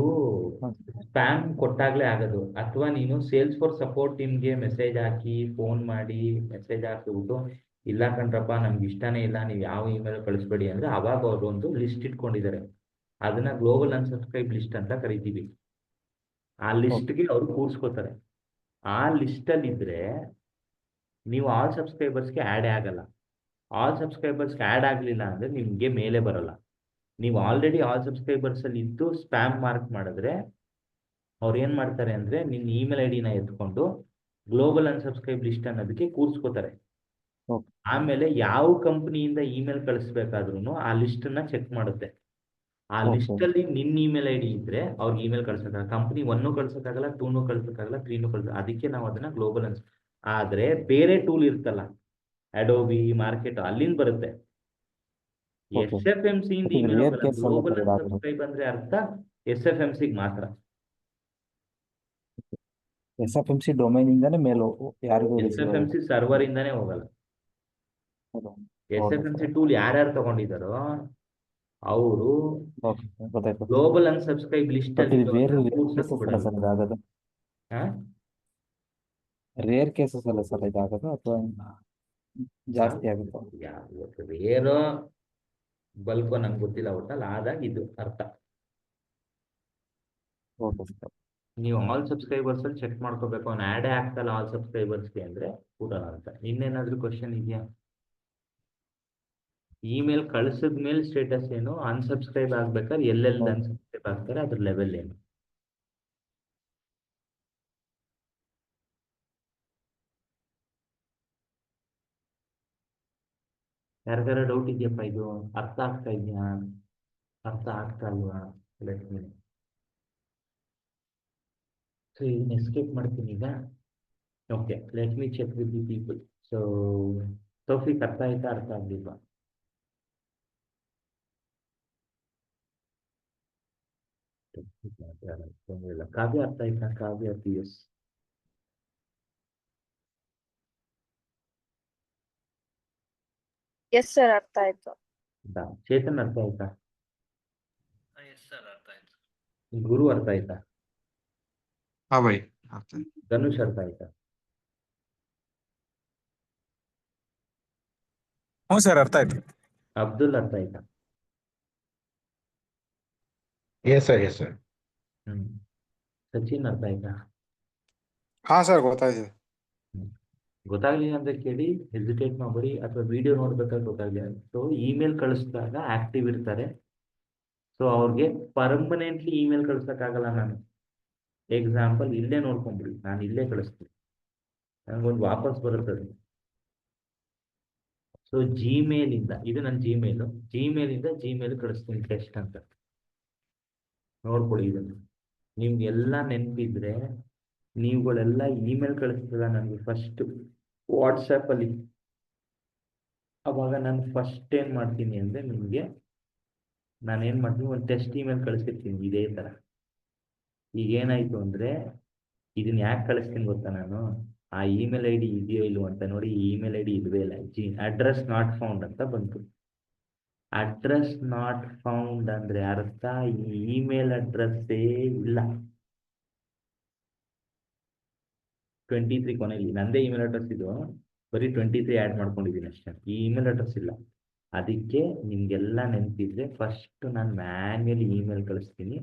ಸ್ಪ್ಯಾಮ್ ಕೊಟ್ಟಾಗ್ಲೇ ಆಗೋದು. ಅಥವಾ ನೀನು ಸೇಲ್ಸ್ ಫೋರ್ ಸಪೋರ್ಟ್ ಟೀಮ್ಗೆ ಮೆಸೇಜ್ ಹಾಕಿ, ಫೋನ್ ಮಾಡಿ ಮೆಸೇಜ್ ಹಾಕಿಬಿಟ್ಟು, ಇಲ್ಲ ಕಣ್ರಪ್ಪ ನಮ್ಗೆ ಇಷ್ಟನೇ ಇಲ್ಲ, ನೀವು ಯಾವ ಇಮೇಲ್ ಕಳಿಸ್ಬೇಡಿ ಅಂದ್ರೆ ಅವಾಗ ಅವರು ಒಂದು ಲಿಸ್ಟ್ ಇಟ್ಕೊಂಡಿದ್ದಾರೆ. ಅದನ್ನ ಗ್ಲೋಬಲ್ ಅನ್ಸಬ್ಸ್ಕ್ರೈಬ್ ಲಿಸ್ಟ್ ಅಂತ ಕರಿತೀವಿ. ಆ ಲಿಸ್ಟ್ಗೆ ಅವರು ಕೂರಿಸ್ಕೋತಾರೆ. ಆ ಲಿಸ್ಟಲ್ಲಿ ಇದ್ರೆ ನೀವು ಆಲ್ ಸಬ್ಸ್ಕ್ರೈಬರ್ಸ್ಗೆ ಆ್ಯಡೇ ಆಗಲ್ಲ. ಆಲ್ ಸಬ್ಸ್ಕ್ರೈಬರ್ಸ್ಗೆ ಆ್ಯಡ್ ಆಗಲಿಲ್ಲ ಅಂದರೆ ನಿಮಗೆ ಮೇಲೆ ಬರಲ್ಲ. ನೀವು ಆಲ್ರೆಡಿ ಆಲ್ ಸಬ್ಸ್ಕ್ರೈಬರ್ಸಲ್ಲಿ ಇದ್ದು ಸ್ಪ್ಯಾಮ್ ಮಾರ್ಕ್ ಮಾಡಿದ್ರೆ ಅವ್ರು ಏನು ಮಾಡ್ತಾರೆ ಅಂದರೆ ನಿನ್ನ ಇಮೇಲ್ ID ನ ಎತ್ಕೊಂಡು ಗ್ಲೋಬಲ್ ಅನ್ಸಬ್ಸ್ಕ್ರೈಬ್ ಲಿಸ್ಟ್ ಅನ್ನೋದಕ್ಕೆ ಕೂರಿಸ್ಕೋತಾರೆ. ಆಮೇಲೆ ಯಾವ ಕಂಪ್ನಿಯಿಂದ ಇಮೇಲ್ ಕಳಿಸ್ಬೇಕಾದ್ರೂ ಆ ಲಿಸ್ಟನ್ನ ಚೆಕ್ ಮಾಡುತ್ತೆ. ಆ ಲಿಸ್ಟಲ್ಲಿ ನಿನ್ನ ಇಮೇಲ್ ID ಇದ್ರೆ ಅವ್ರಿಗೆ ಇಮೇಲ್ ಕಳ್ಸೋಕ್ಕಾಗಲ್ಲ. ಕಂಪ್ನಿ 1 ಕಳ್ಸೋಕ್ಕಾಗಲ್ಲ, 2 ಕಳ್ಸೋಕ್ಕಾಗಲ್ಲ, 3 ಕಳ್ಸೋಕ್ಕಾಗಲ್ಲ. ಅದಕ್ಕೆ ನಾವು ಅದನ್ನ ಗ್ಲೋಬಲ್ ಆದರೆ ಬೇರೆ ಟೂಲ್ ಇರ್ತಲ್ಲ, ಅಡೋಬಿ ಮಾರ್ಕೆಟ್, ಅಲ್ಲಿಂದ ಬರುತ್ತೆ. SFMC ಇಂದ ಇಮೇಲ್ ಹೋಗಲ್ಲ. ಗ್ಲೋಬಲ್ ಅನ್ಸಬ್ಸ್ಕ್ರೈಬ್ ಅಂದ್ರೆ ಅರ್ಥ SFMC ಮಾತ್ರ. SFMC ಡೊಮೈನ್ ಇಂದಾನೆ ಮೇಲ್ ಯಾರಿಗೂ SFMC ಸರ್ವರ್ ಇಂದಾನೆ ಹೋಗಲ್ಲ. SFMC ಟೂಲ್ ಯಾರ್ಯಾರು ತಗೊಂಡಿದ್ದಾರೋ ಅವರು ಗ್ಲೋಬಲ್ ಅನ್ಸಬ್ಸ್ಕ್ರೈಬ್ ಲಿಸ್ಟ್ ಅಲ್ಲಿ ರೇರ್ ಕೇಸಸ್ ಅಲ್ಲ ಸರ್ ಇದಾಗೋದು, ಅಥವಾ ಜಾಸ್ತಿ ಆಗುತ್ತೆ? ರೇರೋ ಬಲ್ಕೋ ನಂಗೆ ಗೊತ್ತಿಲ್ಲ, ಒಟ್ಟಲ್ಲಿ ಆದಾಗ ಇದು ಅರ್ಥ. ನೀವು ಆಲ್ ಸಬ್ಸ್ಕ್ರೈಬರ್ಸ್ ಅಲ್ಲಿ ಚೆಕ್ ಮಾಡ್ಕೋಬೇಕು. ಅವ್ನು ಆ್ಯಡೇ ಆಗ್ತಲ್ಲ ಆಲ್ ಸಬ್ಸ್ಕ್ರೈಬರ್ಸ್ಗೆ ಅಂದ್ರೆ ಕೂಡಲ್ಲ ಅಂತ. ಇನ್ನೇನಾದ್ರೂ ಕ್ವಶನ್ ಇದೆಯಾ? ಇಮೇಲ್ ಕಳಿಸಿದ ಮೇಲೆ ಸ್ಟೇಟಸ್ ಏನು, ಅನ್ಸಬ್ಸ್ಕ್ರೈಬ್ ಆಗ್ಬೇಕಾದ್ರೆ ಎಲ್ಲೆಲ್ಲಿ ಅನ್ಸಬ್ಸ್ಕ್ರೈಬ್ ಆಗ್ತಾರೆ ಅದ್ರ ಲೆವೆಲ್ ಏನು? ಯಾರಿಗಾರ ಡೌಟ್ ಇದೆಯಪ್ಪ? ಇದು ಅರ್ಥ ಆಗ್ತಾ ಇದೆಯಾ? ಅರ್ಥ ಆಗ್ತಾ ಇಲ್ವಾ? ಸೊ ಇದನ್ನ ಎಸ್ಕೇಪ್ ಮಾಡ್ತೀನಿ ಈಗ. Okay, let me check with the people. So Taufiq ಅರ್ಥ ಆಯ್ತಾ, ಅರ್ಥ ಆಗ್ಲಿಲ್ವಾ? ಕಾವ್ಯ ಅರ್ಥ ಆಯ್ತಾ? ಕಾವ್ಯ PS ಎಸ್ ಸರ್, ಅರ್ಥ ಆಯ್ತು. ಚೇತನ್ ಅರ್ಥ ಆಯ್ತಾ? ಗುರು ಅರ್ಥ ಆಯ್ತಾ? हाँ भाई आता है। ಧನುಷ್ ಅರ್ಥ ಆಯ್ತಾ? ಹ್ಞೂ ಸರ್ ಅರ್ಥ ಆಯ್ತು. ಅಬ್ದುಲ್ ಅರ್ಥ ಆಯ್ತಾ? Yes sir yes sir. ಹ್ಮ್. ಸಚಿನ್ ಅರ್ಥ ಆಯ್ತಾ? ಹಾ ಸರ್ ಗೊತ್ತಾಯ್ತು. ಹ್ಮ್. ಗೊತ್ತಾಗ್ಲಿಲ್ಲ ಅಂದ್ರೆ ಕೇಳಿ, ಹೆಸಿಟೇಟ್ ಮಾಡಬೇಡಿ, ಅಥವಾ ವಿಡಿಯೋ ನೋಡ್ಬೇಕಾದ್ರೆ ಗೊತ್ತಾಗ್ಲಿಲ್ಲ. ಸೊ ಇಮೇಲ್ ಕಳಿಸಿದಾಗ ಆಕ್ಟಿವ್ ಇರ್ತಾರೆ. ಸೊ ಅವ್ರಿಗೆ ಪರ್ಮನೆಂಟ್ಲಿ ಇಮೇಲ್ ಕಳ್ಸಕ್ಕಾಗಲ್ಲ ನಾನು. ಎಕ್ಸಾಂಪಲ್ ಇಲ್ಲೇ ನೋಡ್ಕೊಂಡ್ಬಿಡಿ, ನಾನು ಇಲ್ಲೇ ಕಳಿಸ್ತೀನಿ, ನನಗೊಂದು ವಾಪಸ್ ಬರುತ್ತದೆ. ಸೊ ಜಿಮೇಲಿಂದ, ಇದು ನನ್ನ ಜಿಮೇಲಿಂದ ಜಿಮೇಲ್ ಕಳಿಸ್ತೀನಿ ಟೆಸ್ಟ್ ಅಂತ. ನೋಡ್ಕೊಳ್ಳಿ ಇದನ್ನು. ನಿಮ್ಗೆಲ್ಲ ನೆನಪಿದ್ರೆ ನೀವುಗಳೆಲ್ಲ ಇಮೇಲ್ ಕಳಿಸ್ತೀರ ನನಗೆ ಫಸ್ಟ್ ವಾಟ್ಸಪ್ಪಲ್ಲಿ. ಅವಾಗ ನಾನು ಫಸ್ಟ್ ಏನು ಮಾಡ್ತೀನಿ ಅಂದರೆ ನಿಮಗೆ ನಾನೇನು ಮಾಡ್ತೀನಿ, ಒಂದು ಟೆಸ್ಟ್ ಇಮೇಲ್ ಕಳಿಸಿರ್ತೀನಿ ಇದೇ ಥರ. ಈಗ ಏನಾಯಿತು ಅಂದರೆ ಇದನ್ನ ಯಾಕೆ ಕಳಿಸ್ತೀನಿ ಗೊತ್ತಾ ನಾನು? ಆ ಇಮೇಲ್ ಐ ಡಿ ಇದೆಯೋ ಇಲ್ವೋ ಅಂತ ನೋಡಿ. ಇಮೇಲ್ ಐ ಡಿ ಇಲ್ವೇ ಇಲ್ಲ, ಅಡ್ರೆಸ್ ನಾಟ್ ಫೌಂಡ್ ಅಂತ ಬಂತು. ಅಡ್ರೆಸ್ ನಾಟ್ ಫೌಂಡ್ ಅಂದರೆ ಅರ್ಥ ಈ ಇಮೇಲ್ ಅಡ್ರೆಸ್ಸೇ ಇಲ್ಲ. 23 ಕೊನೆಯಲ್ಲಿ ನಂದೇ ಇಮೇಲ್ ಅಡ್ರೆಸ್ ಇದು, ಬರೀ 23 ಆ್ಯಡ್ ಮಾಡ್ಕೊಂಡಿದ್ದೀನಿ ಅಷ್ಟೇ. ಈ ಇಮೇಲ್ ಅಡ್ರೆಸ್ ಇಲ್ಲ. ಅದಕ್ಕೆ ನಿಮಗೆಲ್ಲ ನೆನಪಿದ್ರೆ ಫಸ್ಟ್ ನಾನು ಮ್ಯಾನ್ಯಲಿ ಇಮೇಲ್ ಕಳಿಸ್ತೀನಿ.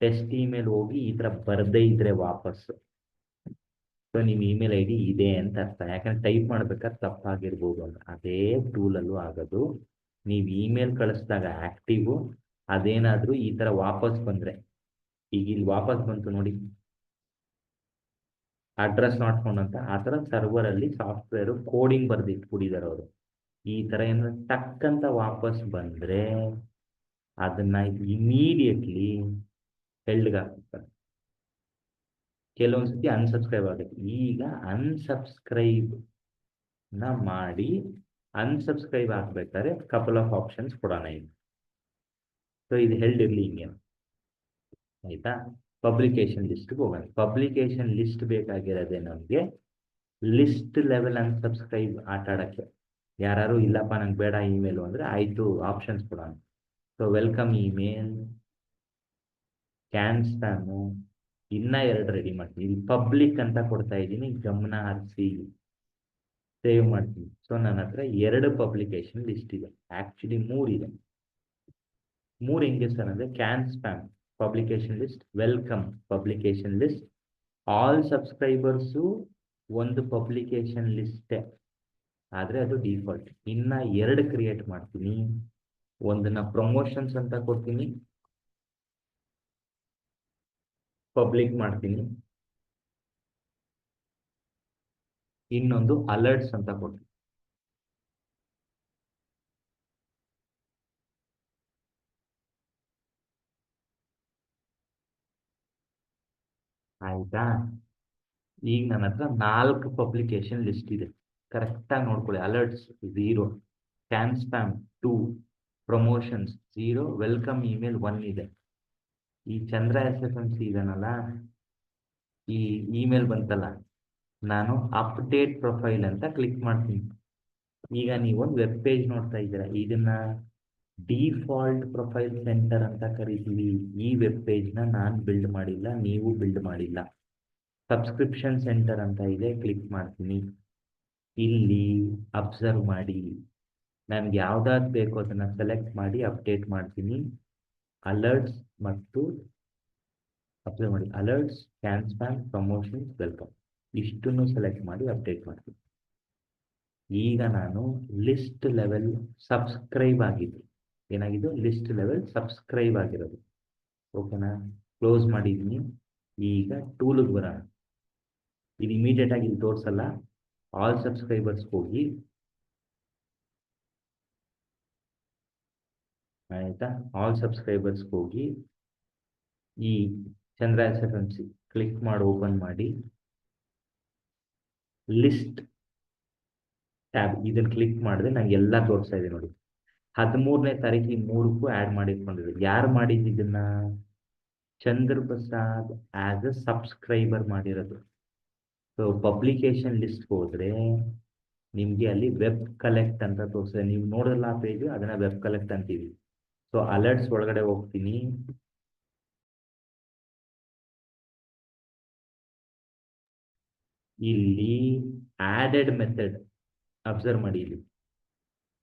ಟೆಸ್ಟ್ ಇಮೇಲ್ ಹೋಗಿ ಈ ಥರ ಬರದೇ ಇದ್ರೆ ವಾಪಸ್ಸು, ಸೊ ನಿಮ್ಮ ಇಮೇಲ್ ಐ ಡಿ ಇದೆ ಅಂತ ಅರ್ಥ. ಯಾಕಂದ್ರೆ ಟೈಪ್ ಮಾಡ್ಬೇಕಾದ್ರೆ ತಪ್ಪಾಗಿರ್ಬೋದು ಅಂತ. ಅದೇ ಟೂಲಲ್ಲೂ ಆಗೋದು. ನೀವು ಇಮೇಲ್ ಕಳಿಸಿದಾಗ ಆ್ಯಕ್ಟಿವು, ಅದೇನಾದರೂ ಈ ಥರ ವಾಪಸ್ ಬಂದರೆ, ಈಗ ಇಲ್ಲಿ ವಾಪಸ್ ಬಂತು ನೋಡಿ ಅಡ್ರೆಸ್ ನಾಟ್ ಫೌಂಡ್ ಅಂತ, ಆ ಥರ ಸರ್ವರಲ್ಲಿ ಸಾಫ್ಟ್ವೇರು ಕೋಡಿಂಗ್ ಬರೆದಿಟ್ಬಿಟ್ಟಿದ್ದಾರೆ ಅವರು. ಈ ಥರ ಏನಾದ್ರು ಟಕ್ಕಂತ ವಾಪಸ್ ಬಂದರೆ ಅದನ್ನು ಇಮಿಡಿಯೇಟ್ಲಿ ಹೆಲ್ಡ್ಗಾಕ್ಬಿಡ್ತಾರೆ. ಕೆಲವೊಂದು ಸತಿ ಅನ್ಸಬ್ಸ್ಕ್ರೈಬ್ ಆಗುತ್ತೆ. ಈಗ ಅನ್ಸಬ್ಸ್ಕ್ರೈಬ್ನ ಮಾಡಿ, ಅನ್ಸಬ್ಸ್ಕ್ರೈಬ್ ಆಗಬೇಕಾದ್ರೆ ಕಪಲ್ ಆಫ್ ಆಪ್ಷನ್ಸ್ ಕೊಡೋಣ ಈಗ. ಸೊ ಇದು ಹೆಲ್ಡ್ ಇರಲಿ ಹಿಂಗೆ, ಆಯಿತಾ? ಪಬ್ಲಿಕೇಶನ್ ಲಿಸ್ಟ್ಗೆ ಹೋಗೋಣ. ಪಬ್ಲಿಕೇಶನ್ ಲಿಸ್ಟ್ ಬೇಕಾಗಿರೋದೇ ನಮಗೆ ಲಿಸ್ಟ್ ಲೆವೆಲ್ ಅನ್ಸಬ್ಸ್ಕ್ರೈಬ್ ಆಟ ಆಡೋಕ್ಕೆ. ಯಾರು ಇಲ್ಲಪ್ಪ ನಂಗೆ ಬೇಡ ಇಮೇಲು ಅಂದರೆ ಆಯಿತು, ಆಪ್ಷನ್ಸ್ ಕೊಡೋಣ. ಸೊ ವೆಲ್ಕಮ್ ಇಮೇಲ್, ಕ್ಯಾನ್ ಸ್ಪ್ಯಾಮು, ಇನ್ನೂ 2 ರೆಡಿ ಮಾಡ್ತೀನಿ. ಇಲ್ಲಿ ಪಬ್ಲಿಕ್ ಅಂತ ಕೊಡ್ತಾ ಇದ್ದೀನಿ, ಗಮನ ಹರಿಸಿ ಸೇವ್ ಮಾಡ್ತೀನಿ. ಸೊ ನನ್ನ ಹತ್ರ 2 ಪಬ್ಲಿಕೇಶನ್ ಲಿಸ್ಟ್ ಇದೆ, ಆ್ಯಕ್ಚುಲಿ 3 ಇದೆ. 3 ಹೆಂಗೆ ಸರ್ ಅಂದರೆ can spam publication list, welcome publication list, all subscribers ಒಂದು ಪಬ್ಲಿಕೇಶನ್ ಲಿಸ್ಟೇ, ಆದರೆ ಅದು ಡಿಫಾಲ್ಟ್. ಇನ್ನು 2 ಕ್ರಿಯೇಟ್ ಮಾಡ್ತೀನಿ. ಒಂದನ್ನು ಪ್ರಮೋಷನ್ಸ್ ಅಂತ ಕೊಡ್ತೀನಿ, ಪಬ್ಲಿಕ್ ಮಾಡ್ತೀನಿ. ಇನ್ನೊಂದು ಅಲರ್ಟ್ಸ್ ಅಂತ ಕೊಡ್ತೀನಿ. ಆಯ್ತಾ? ಈಗ ನನ್ನ ಹತ್ರ 4 ಪಬ್ಲಿಕೇಶನ್ ಲಿಸ್ಟ್ ಇದೆ. ಕರೆಕ್ಟಾಗಿ ನೋಡ್ಕೊಳ್ಳಿ. Alerts 0, can spam 2, promotions 0, welcome email 1 ಇದೆ. ಈ ಚಂದ್ರ SFMC ಇದನ್ನಲ್ಲ, ಈ ಇಮೇಲ್ ಬಂತಲ್ಲ, ನಾನು ಅಪ್ಡೇಟ್ ಪ್ರೊಫೈಲ್ ಅಂತ ಕ್ಲಿಕ್ ಮಾಡ್ತೀನಿ. ಈಗ ನೀವೊಂದು ವೆಬ್ ಪೇಜ್ ನೋಡ್ತಾ ಇದ್ದೀರಾ, ಇದನ್ನ ಡಿಫಾಲ್ಟ್ ಪ್ರೊಫೈಲ್ ಸೆಂಟರ್ ಅಂತ ಕರಿತೀವಿ. ಈ ವೆಬ್ ಪೇಜ್ನ ನಾನು ಬಿಲ್ಡ್ ಮಾಡಿಲ್ಲ, ನೀವು ಬಿಲ್ಡ್ ಮಾಡಿಲ್ಲ. ಸಬ್ಸ್ಕ್ರಿಪ್ಷನ್ ಸೆಂಟರ್ ಅಂತ ಇದೆ, ಕ್ಲಿಕ್ ಮಾಡ್ತೀನಿ. ಇಲ್ಲಿ ಅಬ್ಸರ್ವ್ ಮಾಡಿ, ನನಗೆ ಯಾವ್ದಾದ್ರು ಬೇಕೋ ಅದನ್ನು ಸೆಲೆಕ್ಟ್ ಮಾಡಿ ಅಪ್ಡೇಟ್ ಮಾಡ್ತೀನಿ. ಅಲರ್ಟ್ಸ್ ಮತ್ತು ಅಬ್ಸರ್ವ್ ಮಾಡಿ, alerts, can spam, promotions, welcome, ಇಷ್ಟನ್ನು ಸೆಲೆಕ್ಟ್ ಮಾಡಿ ಅಪ್ಡೇಟ್ ಮಾಡ್ತೀನಿ. ಈಗ ನಾನು ಲಿಸ್ಟ್ ಲೆವೆಲ್ ಸಬ್ಸ್ಕ್ರೈಬ್ ಆಗಿದ್ದು, ಏನಾಗಿದ್ದು ಲಿಸ್ಟ್ ಲೆವೆಲ್ ಸಬ್ಸ್ಕ್ರೈಬ್ ಆಗಿರೋದು. ಓಕೆನಾ? ಕ್ಲೋಸ್ ಮಾಡಿದ್ದೀನಿ. ಈಗ ಟೂಲಿಗೆ ಬರೋಣ. ಇದು ಇಮಿಡಿಯೇಟ್ ಆಗಿ ಇಲ್ಲಿ ತೋರಿಸಲ್ಲ. ಆಲ್ ಸಬ್ಸ್ಕ್ರೈಬರ್ಸ್ ಹೋಗಿ, ಆಯಿತಾ? ಆಲ್ ಸಬ್ಸ್ಕ್ರೈಬರ್ಸ್ ಹೋಗಿ ಈ ಚಂದ್ರ SFMC ಕ್ಲಿಕ್ ಮಾಡಿ ಓಪನ್ ಮಾಡಿ, ಲಿಸ್ಟ್ ಟ್ಯಾಬ್ ಇದನ್ನು ಕ್ಲಿಕ್ ಮಾಡಿದ್ರೆ ನಂಗೆ ಎಲ್ಲ ತೋರಿಸ್ತಾ ಇದೆ ನೋಡಿ. 13ನೇ ತಾರೀಕು ಈ 3ಕ್ಕೂ ಆ್ಯಡ್ ಮಾಡಿಟ್ಕೊಂಡಿದ್ರು. ಯಾರು ಮಾಡಿದ್ದು ಇದನ್ನ? ಚಂದ್ರ ಪ್ರಸಾದ್ ಆಸ್ ಅ ಸಬ್ಸ್ಕ್ರೈಬರ್ ಮಾಡಿರೋದು. ಸೊ ಪಬ್ಲಿಕೇಶನ್ ಲಿಸ್ಟ್ ಹೋದರೆ ನಿಮಗೆ ಅಲ್ಲಿ ವೆಬ್ ಕಲೆಕ್ಟ್ ಅಂತ ತೋರಿಸ್ತದೆ. ನೀವು ನೋಡಲ್ಲ ಆ ಪೇಜು, ಅದನ್ನು ವೆಬ್ ಕಲೆಕ್ಟ್ ಅಂತೀವಿ. ಸೊ ಅಲರ್ಟ್ಸ್ ಒಳಗಡೆ ಹೋಗ್ತೀನಿ. ಇಲ್ಲಿ ಆಡೆಡ್ ಮೆಥಡ್ ಅಬ್ಸರ್ವ್ ಮಾಡಿ. ಇಲ್ಲಿ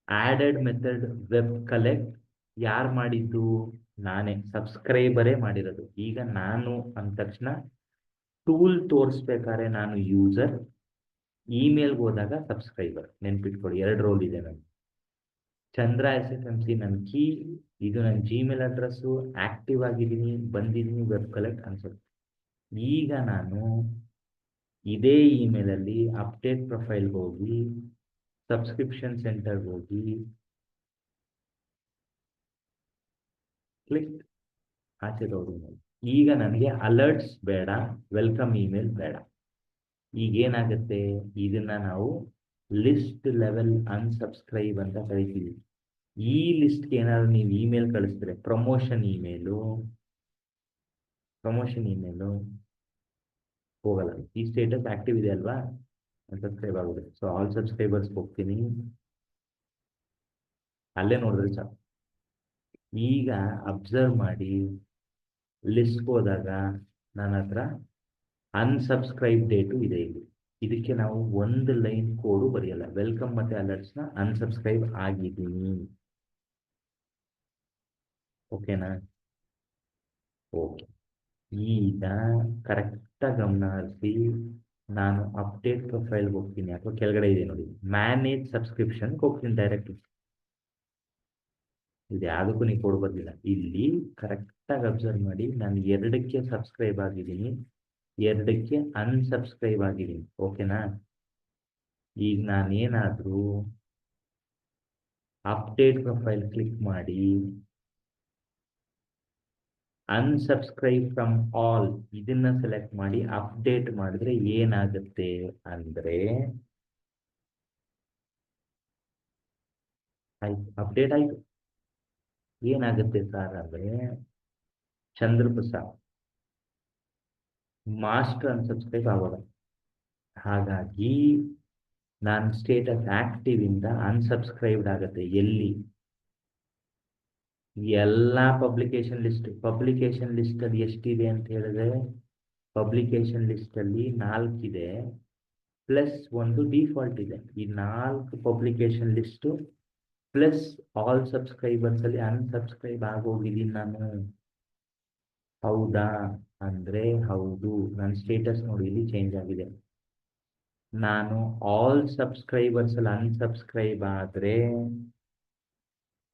ಆಡೆಡ್ ಮೆಥಡ್ ವೆಬ್ ಕಲೆಕ್ಟ್ ಯಾರು ಮಾಡಿದ್ದು? ನಾನೇ, ಸಬ್ಸ್ಕ್ರೈಬರೇ ಮಾಡಿರೋದು. ಈಗ ನಾನು ಅಂದ ತಕ್ಷಣ ಟೂಲ್ ತೋರಿಸ್ಬೇಕಾದ್ರೆ ನಾನು ಯೂಸರ್, ಇಮೇಲ್ಗೆ ಹೋದಾಗ ಸಬ್ಸ್ಕ್ರೈಬರ್. ನೆನ್ಪಿಟ್ಕೊಳ್ಳಿ, 2 ರೋಲ್ ಇದೆ ನನಗೆ. ಚಂದ್ರ SFMC ನನ್ನ ಕೀ, ಇದು ನನ್ನ ಜಿಮೇಲ್ ಅಡ್ರೆಸ್ಸು, ಆಕ್ಟಿವ್ ಆಗಿದ್ದೀನಿ, ಬಂದಿದ್ದೀನಿ ವೆಬ್ ಕಲೆಕ್ಟ್ ಅನ್ಸುತ್ತೆ. ಈಗ ನಾನು ಇದೇ ಇಮೇಲಲ್ಲಿ ಅಪ್ಡೇಟ್ ಪ್ರೊಫೈಲ್ಗೆ ಹೋಗಿ, ಸಬ್ಸ್ಕ್ರಿಪ್ಷನ್ ಸೆಂಟರ್ಗೆ ಹೋಗಿ ಕ್ಲಿಕ್ ಆಚೆ ತಗೊಂಡು, ಈಗ ನನಗೆ ಅಲರ್ಟ್ಸ್ ಬೇಡ, ವೆಲ್ಕಮ್ ಇಮೇಲ್ ಬೇಡ. ಈಗ ಏನಾಗುತ್ತೆ, ಇದನ್ನ ನಾವು ಲಿಸ್ಟ್ ಲೆವೆಲ್ ಅನ್ಸಬ್ಸ್ಕ್ರೈಬ್ ಅಂತ ಕರಿತೀವಿ. ಈ ಲಿಸ್ಟ್ಗೆ ಏನಾದ್ರು ನೀವು ಇಮೇಲ್ ಕಳಿಸಿದ್ರೆ, ಪ್ರಮೋಷನ್ ಇಮೇಲು ಹೋಗಲ್ಲ. ಈ ಸ್ಟೇಟಸ್ ಆಕ್ಟಿವ್ ಇದೆ ಅಲ್ವಾ, ಅನ್ಸಬ್ಸ್ಕ್ರೈಬ್ ಆಗುತ್ತೆ. ಸೊ ಆಲ್ ಸಬ್ಸ್ಕ್ರೈಬರ್ಸ್ ಹೋಗ್ತೀನಿ, ಅಲ್ಲೇ ನೋಡಿದ್ರೆ ಸಾಕು. ಈಗ ಅಬ್ಸರ್ವ್ ಮಾಡಿ, ಲಿಸ್ಟ್ಗೆ ಹೋದಾಗ ನನ್ನ ಹತ್ರ ಅನ್ಸಬ್ಸ್ಕ್ರೈಬ್ ಡೇಟು ಇದೆ. ಇಲ್ಲಿ ಇದಕ್ಕೆ ನಾವು ಒಂದು ಲೈನ್ ಕೋಡು ಬರೆಯಲ್ಲ. ವೆಲ್ಕಮ್ ಮತ್ತೆ ಅಲರ್ಟ್ಸ್ನ ಅನ್ಸಬ್ಸ್ಕ್ರೈಬ್ ಆಗಿದ್ದೀನಿ. ಓಕೆನಾ? ಓಕೆ. ಈಗ ಕರೆಕ್ಟಾಗಿ ಗಮನ ಹರಿಸಿ, ನಾನು ಅಪ್ಡೇಟ್ ಪ್ರೊಫೈಲ್ಗೆ ಹೋಗ್ತೀನಿ, ಅಥವಾ ಕೆಳಗಡೆ ಇದೆ ನೋಡಿ, ಮ್ಯಾನೇಜ್ ಸಬ್ಸ್ಕ್ರಿಪ್ಷನ್ಗೆ ಹೋಗ್ತೀನಿ ಡೈರೆಕ್ಟ್. ಇದು ಯಾವುದಕ್ಕೂ ನೀವು ಕೋಡ್ ಬರ್ಲಿಲ್ಲ. ಇಲ್ಲಿ ಕರೆಕ್ಟಾಗಿ ಅಬ್ಸರ್ವ್ ಮಾಡಿ, ನಾನು 2ಕ್ಕೆ ಸಬ್ಸ್ಕ್ರೈಬ್ ಆಗಿದ್ದೀನಿ, 2ಕ್ಕೆ ಅನ್ಸಬ್ಸ್ಕ್ರೈಬ್ ಆಗಿದ್ದೀನಿ. ಓಕೆನಾ? ಈಗ ನಾನೇನಾದರೂ ಅಪ್ಡೇಟ್ ಪ್ರೊಫೈಲ್ ಕ್ಲಿಕ್ ಮಾಡಿ ಅನ್ಸಬ್ಸ್ಕ್ರೈಬ್ ಫ್ರಮ್ ಆಲ್ ಇದನ್ನ ಸೆಲೆಕ್ಟ್ ಮಾಡಿ ಅಪ್ಡೇಟ್ ಮಾಡಿದ್ರೆ ಏನಾಗುತ್ತೆ ಅಂದ್ರೆ, ಆಯ್ತು, ಅಪ್ಡೇಟ್ ಆಯ್ತು. ಏನಾಗುತ್ತೆ ಸರ್ ಅಂದ್ರೆ, ಚಂದ್ರಪ್ರಸಾದ್ ಮಾಸ್ಟರ್ ಅನ್ಸಬ್ಸ್ಕ್ರೈಬ್ ಆಗೋಲ್ಲ. ಹಾಗಾಗಿ ನಾನು ಸ್ಟೇಟಸ್ ಆಕ್ಟಿವ್ ಇಂದ ಅನ್ಸಬ್ಸ್ಕ್ರೈಬ್ಡ್ ಆಗುತ್ತೆ. ಎಲ್ಲಿ? ಎಲ್ಲ ಪಬ್ಲಿಕೇಶನ್ ಲಿಸ್ಟ್ ಅಲ್ಲಿ ಎಷ್ಟಿದೆ ಅಂತ ಹೇಳಿದ್ರೆ, ಪಬ್ಲಿಕೇಶನ್ ಲಿಸ್ಟ್ ಅಲ್ಲಿ 4 ಇದೆ, ಪ್ಲಸ್ 1 ಡಿಫಾಲ್ಟ್ ಇದೆ. ಈ 4 publication list plus all subscribers ಅಲ್ಲಿ ಅನ್ಸಬ್ಸ್ಕ್ರೈಬ್ ಆಗೋಗಿದ್ದೀನಿ ನಾನು. ಹೌದಾ ಅಂದ್ರೆ ಹೌದು. ನನ್ನ ಸ್ಟೇಟಸ್ ನೋಡಿ, ಇಲ್ಲಿ ಚೇಂಜ್ ಆಗಿದೆ. ನಾನು ಆಲ್ ಸಬ್ಸ್ಕ್ರೈಬರ್ಸ್ ಅಲ್ಲಿ ಅನ್ಸಬ್ಸ್ಕ್ರೈಬ್ ಆದ್ರೆ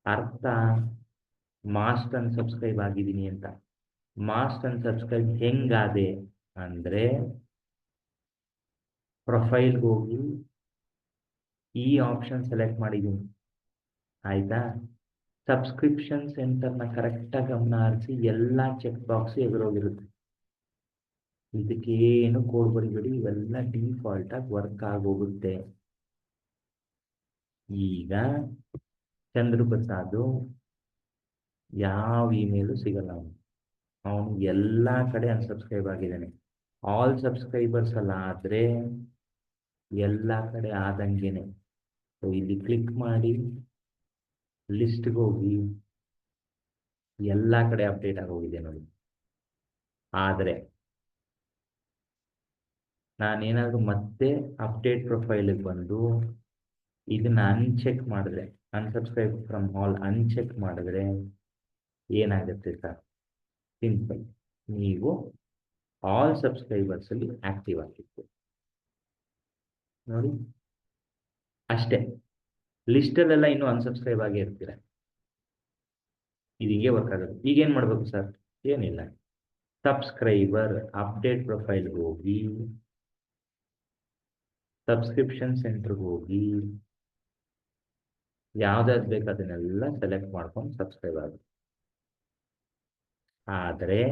ಅರ್ಥ ಮಾಸ್ಟ್ ಅನ್ಸಬ್ಸ್ಕ್ರೈಬ್ ಆಗಿದ್ದೀನಿ ಅಂತ. ಮಾಸ್ಟ್ ಅನ್ಸಬ್ಸ್ಕ್ರೈಬ್ ಹೆಂಗಾದೆ ಅಂದ್ರೆ, ಪ್ರೊಫೈಲ್ಗೆ ಹೋಗಿ ಈ ಆಪ್ಷನ್ ಸೆಲೆಕ್ಟ್ ಮಾಡಿದ್ದೀನಿ, ಆಯ್ತಾ? ಸಬ್ಸ್ಕ್ರಿಪ್ಷನ್ ಸೆಂಟರ್ನ ಕರೆಕ್ಟಾಗಿ ಗಮನ ಹರಿಸಿ, ಎಲ್ಲ ಚೆಕ್ ಬಾಕ್ಸ್ ಎದುರೋಗಿರುತ್ತೆ. ಇದಕ್ಕೇನು ಕೋಡ್ ಬರಿಬೇಡಿ, ಇವೆಲ್ಲ ಡಿಫಾಲ್ಟ್ ಆಗಿ ವರ್ಕ್ ಆಗೋಗುತ್ತೆ. ಈಗ ಚಂದ್ರಪ್ರಸಾದ್ ಯಾವ ಇಮೇಲು ಸಿಗಲ್ಲ, ಅವನು ಎಲ್ಲ ಕಡೆ ಅನ್ಸಬ್ಸ್ಕ್ರೈಬ್ ಆಗಿದ್ದಾನೆ. ಆಲ್ ಸಬ್ಸ್ಕ್ರೈಬರ್ಸ್ ಅಲ್ಲ ಆದ್ರೆ ಎಲ್ಲ ಕಡೆ ಆದಂಗೆನೆ. ಸೊ ಇಲ್ಲಿ ಕ್ಲಿಕ್ ಮಾಡಿ ಲಿಸ್ಟ್ಗೆ ಹೋಗಿ, ಎಲ್ಲ ಕಡೆ ಅಪ್ಡೇಟ್ ಆಗೋಗಿದೆ ನೋಡಿ. ಆದರೆ ನಾನೇನಾದರೂ ಮತ್ತೆ ಅಪ್ಡೇಟ್ ಪ್ರೊಫೈಲಿಗೆ ಬಂದು ಇದನ್ನ ಅನ್ಚೆಕ್ ಮಾಡಿದ್ರೆ, ಅನ್ಸಬ್ಸ್ಕ್ರೈಬ್ ಫ್ರಮ್ ಆಲ್ ಅನ್ಚೆಕ್ ಮಾಡಿದ್ರೆ ಏನಾಗುತ್ತೆ ಸರ್? ಸಿಂಪಲ್, ನೀವು ಆಲ್ ಸಬ್ಸ್ಕ್ರೈಬರ್ಸ್ ಅಲ್ಲಿ ಆಕ್ಟಿವ್ ಆಗಿತ್ತು ನೋಡಿ, ಅಷ್ಟೇ. ಲಿಸ್ಟಲ್ಲೆಲ್ಲ ಇನ್ನೂ ಅನ್ಸಬ್ಸ್ಕ್ರೈಬ್ ಆಗೇ ಇರ್ತೀರ. ಇದು ಹಿಂಗೆ ವರ್ಕ್ ಆಗೋದು. ಈಗೇನು ಮಾಡಬೇಕು ಸರ್? ಏನಿಲ್ಲ, ಸಬ್ಸ್ಕ್ರೈಬರ್ ಅಪ್ಡೇಟ್ ಪ್ರೊಫೈಲ್ಗೆ ಹೋಗಿ, ಸಬ್ಸ್ಕ್ರಿಪ್ಷನ್ ಸೆಂಟರ್ಗೆ ಹೋಗಿ, ಯಾವ್ದಾದ್ರು ಬೇಕು ಅದನ್ನೆಲ್ಲ ಸೆಲೆಕ್ಟ್ ಮಾಡ್ಕೊಂಡು ಸಬ್ಸ್ಕ್ರೈಬ್ ಆಗುತ್ತೆ. ಆದರೆ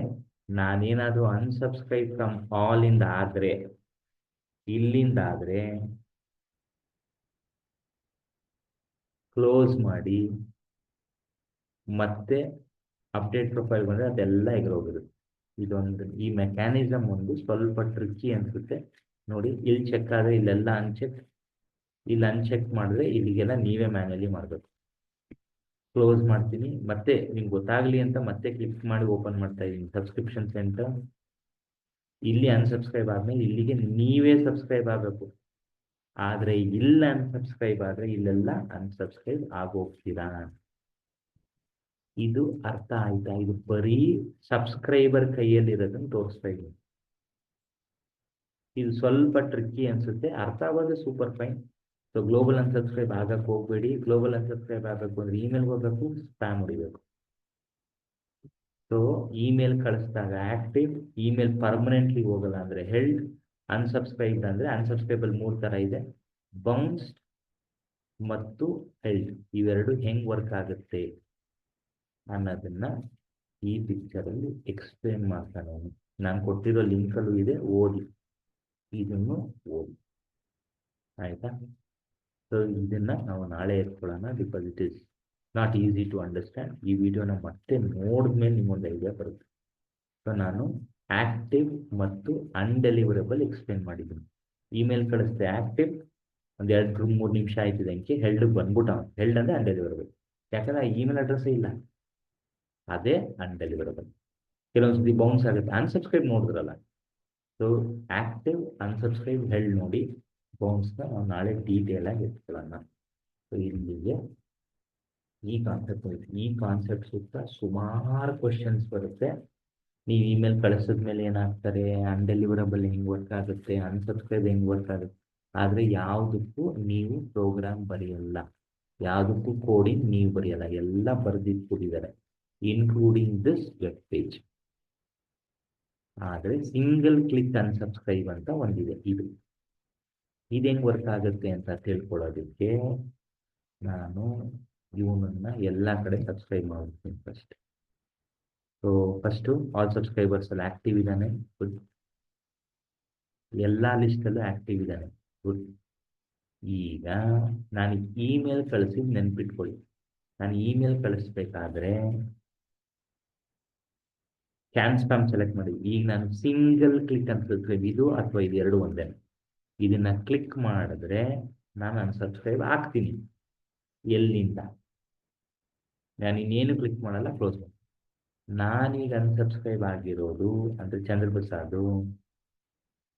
ನಾನೇನಾದರೂ ಅನ್ಸಬ್ಸ್ಕ್ರೈಬ್ ಫ್ರಮ್ ಆಲ್ ಇಂದ ಆದರೆ, ಇಲ್ಲಿಂದ ಆದರೆ ಕ್ಲೋಸ್ ಮಾಡಿ ಮತ್ತೆ ಅಪ್ಡೇಟ್ ಪ್ರೊಫೈಲ್ ಬಂದರೆ ಅದೆಲ್ಲ ಎಗರೋಗಿರುತ್ತೆ. ಇದೊಂದು, ಈ ಮೆಕ್ಯಾನಿಸಮ್ ಒಂದು ಸ್ವಲ್ಪ ಟ್ರಿಕ್ಕಿ ಅನ್ಸುತ್ತೆ ನೋಡಿ. ಇಲ್ಲಿ ಚೆಕ್ ಆದರೆ ಇಲ್ಲೆಲ್ಲ ಅನ್ಚೆಕ್, ಇಲ್ಲಿ ಅನ್ಚೆಕ್ ಮಾಡಿದ್ರೆ ಇಲ್ಲಿಗೆಲ್ಲ ನೀವೇ ಮ್ಯಾನ್ಯಲಿ ಮಾಡಬೇಕು. ಕ್ಲೋಸ್ ಮಾಡ್ತೀನಿ, ಮತ್ತೆ ನಿಮ್ಗೆ ಗೊತ್ತಾಗ್ಲಿ ಅಂತ ಮತ್ತೆ ಕ್ಲಿಕ್ ಮಾಡಿ ಓಪನ್ ಮಾಡ್ತಾ ಇದ್ದೀನಿ ಸಬ್ಸ್ಕ್ರಿಪ್ಷನ್ ಸೆಂಟರ್. ಇಲ್ಲಿ ಅನ್ಸಬ್ಸ್ಕ್ರೈಬ್ ಆದ್ಮೇಲೆ ಇಲ್ಲಿಗೆ ನೀವೇ ಸಬ್ಸ್ಕ್ರೈಬ್ ಆಗಬೇಕು. ಆದ್ರೆ ಇಲ್ಲ ಅನ್ಸಬ್ಸ್ಕ್ರೈಬ್ ಆದ್ರೆ ಇಲ್ಲೆಲ್ಲ ಅನ್ಸಬ್ಸ್ಕ್ರೈಬ್ ಆಗೋಗ್ತೀರಾ. ಇದು ಅರ್ಥ ಆಯ್ತಾ? ಇದು ಬರೀ ಸಬ್ಸ್ಕ್ರೈಬರ್ ಕೈಯಲ್ಲಿ ಇರೋದನ್ನ ತೋರಿಸ್ತಾ ಇದ್ದೀನಿ. ಇದು ಸ್ವಲ್ಪ ಟ್ರಿಕ್ಕಿ ಅನ್ಸುತ್ತೆ, ಅರ್ಥ ಆಗೋದು super fine. So global unsubscribe ಆಗಕ್ಕೆ ಹೋಗ್ಬೇಡಿ. ಗ್ಲೋಬಲ್ ಅನ್ಸಬ್ಸ್ಕ್ರೈಬ್ ಆಗಬೇಕು ಅಂದ್ರೆ ಇಮೇಲ್ಗೆ ಹೋಗ್ಬೇಕು, ಸ್ಪ್ಯಾಮ್ ಹೊಡಿಬೇಕು. ಸೊ ಇಮೇಲ್ ಕಳಿಸಿದಾಗ ಆಕ್ಟಿವ್, ಇಮೇಲ್ ಪರ್ಮನೆಂಟ್ಲಿ ಹೋಗಲ್ಲ ಅಂದ್ರೆ ಹೆಲ್ಡ್, ಅನ್ಸಬ್ಸ್ಕ್ರೈಬ್ಡ್ ಅಂದ್ರೆ ಅನ್ಸಬ್ಸ್ಕ್ರೈಬಲ್ 3 ತರ ಇದೆ, ಬೌನ್ಸ್ಡ್ ಮತ್ತು ಹೆಲ್ಡ್. ಇವೆರಡು ಹೆಂಗ್ ವರ್ಕ್ ಆಗುತ್ತೆ ಅನ್ನೋದನ್ನ ಈ ಪಿಕ್ಚರ್ ಅಲ್ಲಿ ಎಕ್ಸ್ಪ್ಲೇನ್ ಮಾಡ್ತಾನೆ. ನಾನು ಕೊಟ್ಟಿರೋ ಲಿಂಕಲ್ಲೂ ಇದೆ, ಓದಿ, ಇದನ್ನು ಓದಿ, ಆಯ್ತಾ? ಸೊ ಇದನ್ನ ನಾವು ನಾಳೆ ಎತ್ಕೊಳ್ಳೋಣ, because it is not easy to understand. ಈ ವಿಡಿಯೋನ ಮತ್ತೆ ನೋಡಿದ್ಮೇಲೆ ನಿಮ್ಗೊಂದು ಐಡಿಯಾ ಬರುತ್ತೆ. ಸೊ ನಾನು ಆಕ್ಟಿವ್ ಮತ್ತು ಅನ್ಡೆಲಿವರಬಲ್ ಎಕ್ಸ್ಪ್ಲೇನ್ ಮಾಡಿದ್ದೀನಿ. ಇಮೇಲ್ ಕಳಿಸ್ದೆ ಆಕ್ಟಿವ್, ಒಂದು 2-3 ನಿಮಿಷ ಆಯ್ತಿದೆ ಅಂಕೆ ಹೆಲ್ಡ್ ಬಂದ್ಬಿಟ್ಟ. ಹೆಲ್ಡ್ ಅಂದ್ರೆ ಅನ್ಡೆಲಿವರಬಲ್, ಯಾಕಂದ್ರೆ ಆ ಇಮೇಲ್ ಅಡ್ರೆಸ್ಸೇ ಇಲ್ಲ, ಅದೇ ಅನ್ಡೆಲಿವರಬಲ್. ಕೆಲವೊಂದ್ಸತಿ ಬೌನ್ಸ್ ಆಗುತ್ತೆ. ಅನ್ಸಬ್ಸ್ಕ್ರೈಬ್ ನೋಡಿದ್ರಲ್ಲ, ಸೊ ಆಕ್ಟಿವ್, ಅನ್ಸಬ್ಸ್ಕ್ರೈಬ್, ಹೆಲ್ಡ್ ನೋಡಿ. ಬೌನ್ಸ್ನ ನಾವು ನಾಳೆ ಡೀಟೇಲ್ ಆಗಿ ಎತ್ಕೊಳ್ಳೋಣ. ಸೊ ಇಲ್ಲಿಗೆ ಈ ಕಾನ್ಸೆಪ್ಟ್ ಬರುತ್ತೆ. ಈ ಕಾನ್ಸೆಪ್ಟ್ ಸುತ್ತ ಸುಮಾರು ಕ್ವಶನ್ಸ್ ಬರುತ್ತೆ. ನೀವು ಇಮೇಲ್ ಕಳಿಸಿದ್ಮೇಲೆ ಏನಾಗ್ತಾರೆ, ಅನ್ಡೆಲಿವರಬಲ್ ಹೆಂಗ್ ವರ್ಕ್ ಆಗುತ್ತೆ, ಅನ್ಸಬ್ಸ್ಕ್ರೈಬ್ ಹೆಂಗ್ ವರ್ಕ್ ಆಗುತ್ತೆ. ಆದ್ರೆ ಯಾವುದಕ್ಕೂ ನೀವು ಪ್ರೋಗ್ರಾಮ್ ಬರೆಯಲ್ಲ, ಯಾವುದಕ್ಕೂ ಕೋಡಿಂಗ್ ನೀವು ಬರೆಯಲ್ಲ, ಎಲ್ಲ ಬರೆದಿಟ್ಬಿಟ್ಟಿದ್ದಾರೆ, ಇನ್ಕ್ಲೂಡಿಂಗ್ ದಿಸ್ ವೆಬ್ ಪೇಜ್. ಆದರೆ ಸಿಂಗಲ್ ಕ್ಲಿಕ್ ಅನ್ಸಬ್ಸ್ಕ್ರೈಬ್ ಅಂತ ಒಂದಿದೆ. ಇದು ಹೆಂಗ್ ವರ್ಕ್ ಆಗುತ್ತೆ ಅಂತ ತಿಳ್ಕೊಳ್ಳೋದಕ್ಕೆ ನಾನು ಇವನನ್ನ ಎಲ್ಲ ಕಡೆ ಸಬ್ಸ್ಕ್ರೈಬ್ ಮಾಡ್ತೀನಿ first. So first all subscribers ಅಲ್ಲಿ ಆಕ್ಟಿವ್ ಇದ್ದಾನೆ, ಗುಡ್. ಎಲ್ಲ ಲಿಸ್ಟಲ್ಲೂ ಆಕ್ಟಿವ್ ಇದ್ದಾನೆ, ಗುಡ್. ಈಗ ನಾನು ಇಮೇಲ್ ಕಳಿಸಿ ನೆನ್ಪಿಟ್ಕೊಳ್ಳಿ, ನಾನು ಇಮೇಲ್ ಕಳಿಸ್ಬೇಕಾದ್ರೆ ಕ್ಯಾನ್ ಸ್ಪ್ಯಾಮ್ ಸೆಲೆಕ್ಟ್ ಮಾಡಿ. ಈಗ ನಾನು ಸಿಂಗಲ್ ಕ್ಲಿಕ್ ಅನ್ಸಬ್ಸ್ಕ್ರೈಬ್, ಇದು ಅಥವಾ ಇದು ಎರಡು ಒಂದೇ. ಇದನ್ನ ಕ್ಲಿಕ್ ಮಾಡಿದ್ರೆ ನಾನು ಅನ್ಸಬ್ಸ್ಕ್ರೈಬ್ ಆಗ್ತೀನಿ. ಎಲ್ಲಿಂದ? ನಾನು ಇನ್ನೇನು ಕ್ಲಿಕ್ ಮಾಡಲ್ಲ, ಕ್ಲೋಸ್ ಮಾಡಿ. ನಾನೀಗ ಅನ್ಸಬ್ಸ್ಕ್ರೈಬ್ ಆಗಿರೋದು ಅಂದ್ರೆ ಚಂದ್ರಪ್ರಸಾದ್,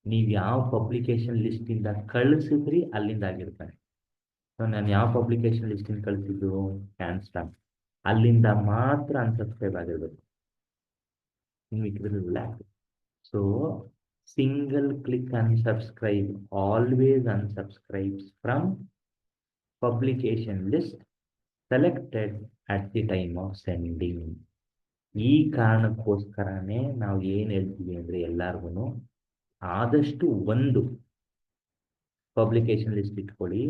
ನೀವು ಯಾವ ಪಬ್ಲಿಕೇಶನ್ ಲಿಸ್ಟಿಂದ ಕಳಿಸಿದ್ರಿ ಅಲ್ಲಿಂದ ಆಗಿರ್ತಾನೆ. ಸೊ ನಾನು ಯಾವ ಪಬ್ಲಿಕೇಶನ್ ಲಿಸ್ಟಿಂದ ಕಳಿಸಿದ್ದು, ಕ್ಯಾನ್ ಸ್ಪ್ಯಾಮ್, ಅಲ್ಲಿಂದ ಮಾತ್ರ ಅನ್ಸಬ್ಸ್ಕ್ರೈಬ್ ಆಗಿರ್ಬೇಕು. So single click unsubscribe always unsubscribes from publication list selected at the time of sending. ಈ ಕಾರಣಕ್ಕೋಸ್ಕರನೇ ನಾವು ಏನು ಹೇಳ್ತೀವಿ ಅಂದರೆ ಎಲ್ಲರಿಗೂ ಆದಷ್ಟು ಒಂದು ಪಬ್ಲಿಕೇಶನ್ ಲಿಸ್ಟ್ ಇಟ್ಕೊಳ್ಳಿ,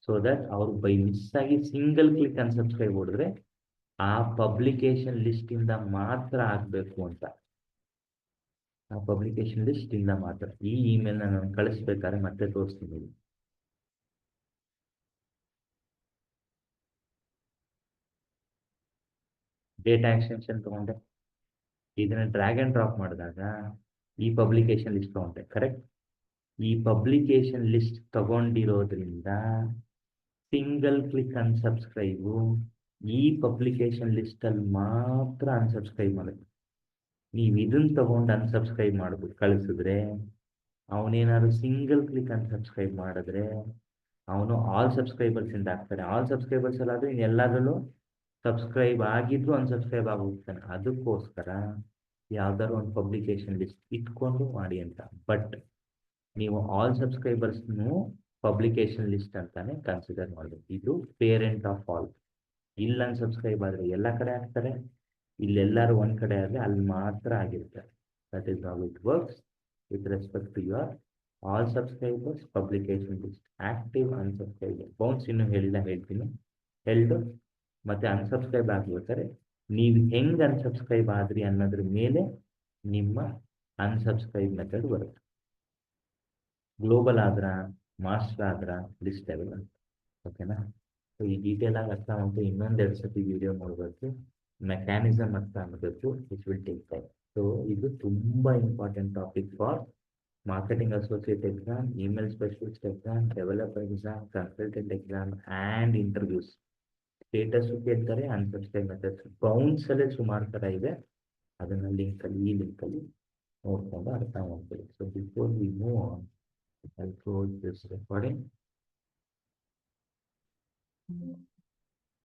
ಸೊ ದಟ್ ಅವ್ರು ಬೈ ಮಿಸ್ ಆಗಿ ಸಿಂಗಲ್ ಕ್ಲಿಕ್ ಅನ್ಸಬ್ಸ್ಕ್ರೈಬ್ ಹೊಡೆದ್ರೆ ಆ ಪಬ್ಲಿಕೇಶನ್ ಲಿಸ್ಟಿಂದ ಮಾತ್ರ ಆಗಬೇಕು ಅಂತ. ಆ ಪಬ್ಲಿಕೇಶನ್ ಲಿಸ್ಟಿಂದ ಮಾತ್ರ. ಈ ಇಮೇಲ್ನ ನಾನು ಕಳಿಸ್ಬೇಕಾದ್ರೆ ಮತ್ತೆ ತೋರಿಸ್ತೀನಿ. ಡೇಟಾ ಎಕ್ಸ್ಟೆನ್ಷನ್ ತಗೊಂಡೆ, ಇದನ್ನ ಡ್ರ್ಯಾಗ್ ಅಂಡ್ ಡ್ರಾಪ್ ಮಾಡಿದಾಗ ಈ ಪಬ್ಲಿಕೇಶನ್ ಲಿಸ್ಟ್ ತಗೊಂಡೆ, ಕರೆಕ್ಟ್? ಈ ಪಬ್ಲಿಕೇಶನ್ ಲಿಸ್ಟ್ ತಗೊಂಡಿರೋದ್ರಿಂದ ಸಿಂಗಲ್ ಕ್ಲಿಕ್ ಅನ್ಸಬ್ಸ್ಕ್ರೈಬು ಈ ಪಬ್ಲಿಕೇಶನ್ ಲಿಸ್ಟಲ್ಲಿ ಮಾತ್ರ ಅನ್ಸಬ್ಸ್ಕ್ರೈಬ್ ಮಾಡುತ್ತೆ. ನೀವು ಇದನ್ನ ತಗೊಂಡು ಅನ್ಸಬ್ಸ್ಕ್ರೈಬ್ ಮಾಡ್ಬಿಟ್ಟು ಕಳಿಸಿದ್ರೆ, ಅವನೇನಾದ್ರು ಸಿಂಗಲ್ ಕ್ಲಿಕ್ ಅನ್ಸಬ್ಸ್ಕ್ರೈಬ್ ಮಾಡಿದ್ರೆ ಅವನು ಆಲ್ ಸಬ್ಸ್ಕ್ರೈಬರ್ಸ್ ಇಂದ ಆಗ್ತಾರೆ. ಆಲ್ ಸಬ್ಸ್ಕ್ರೈಬರ್ಸ್ ಅಲ್ಲಾದ್ರೆ ಎಲ್ಲದರಲ್ಲೂ ಸಬ್ಸ್ಕ್ರೈಬ್ ಆಗಿದ್ರು ಅನ್ಸಬ್ಸ್ಕ್ರೈಬ್ ಆಗೋಗ್ತಾನೆ. ಅದಕ್ಕೋಸ್ಕರ ಯಾವ್ದಾದ್ರು ಒಂದು ಪಬ್ಲಿಕೇಶನ್ ಲಿಸ್ಟ್ ಇಟ್ಕೊಂಡು ಮಾಡಿ ಅಂತ. ಬಟ್ ನೀವು ಆಲ್ ಸಬ್ಸ್ಕ್ರೈಬರ್ಸ್ನು ಪಬ್ಲಿಕೇಶನ್ ಲಿಸ್ಟ್ ಅಂತಾನೆ ಕನ್ಸಿಡರ್ ಮಾಡಬೇಕು. ಇದು ಪೇರೆಂಟ್ ಆಫ್ ಆಲ್. ಇಲ್ಲ ಅನ್ಸಬ್ಸ್ಕ್ರೈಬ್ ಆದರೆ ಎಲ್ಲ ಕಡೆ ಆಗ್ತಾರೆ, ಇಲ್ಲೆಲ್ಲರೂ ಒಂದು ಕಡೆ ಆದರೆ ಅಲ್ಲಿ ಮಾತ್ರ ಆಗಿರ್ತಾರೆ. That is how it works with respect to your all subscribers publication list. Active, unsubscribe, bounce ಇನ್ನೂ ಹೇಳ್ತೀನಿ. ಹೆಲ್ಡ್ ಮತ್ತೆ ಅನ್ಸಬ್ಸ್ಕ್ರೈಬ್ ಆಗ್ಬೇಕಾದ್ರೆ ನೀವು ಹೆಂಗೆ ಅನ್ಸಬ್ಸ್ಕ್ರೈಬ್ ಆದ್ರಿ ಅನ್ನೋದ್ರ ಮೇಲೆ ನಿಮ್ಮ ಅನ್ಸಬ್ಸ್ಕ್ರೈಬ್ ಮೆಥಡ್ ಬರುತ್ತೆ. ಗ್ಲೋಬಲ್ ಆದ್ರ, ಮಾಸ್ಟರ್ ಆದ್ರ, ಲಿಸ್ಟ್ ಲೆವೆಲ್ ಅಂತ. ಓಕೆನಾ? ಸೊ ಈ ಡೀಟೇಲ್ ಆಗಿ ಅರ್ಥ ಆಗುತ್ತೆ. ಇನ್ನೊಂದೆರಡು ಸತಿ ವಿಡಿಯೋ ಮಾಡಬೇಕು, ಮೆಕ್ಯಾನಿಸಮ್ ಅರ್ಥ ಆಗಬೇಕು, which will take time. So ಇದು ತುಂಬಾ important topic for marketing associate exam, email specialist exam, developer exam, consultant exam and interviews. Status ಕೇಳ್ತಾರೆ, ಅನ್ಸಬ್ಸ್ಕ್ರೈಬ್ ಮೆಥಡ್ಸ್, ಬೌನ್ಸ್ ಅಲ್ಲೇ ಸುಮಾರು ಥರ ಇದೆ. ಅದನ್ನ ಲಿಂಕಲ್ಲಿ, ಈ ಲಿಂಕಲ್ಲಿ ನೋಡ್ಕೊಂಡು ಅರ್ಥ ಮಾಡ್ಕೊಳ್ಳಿ. So before we move on, I close this recording.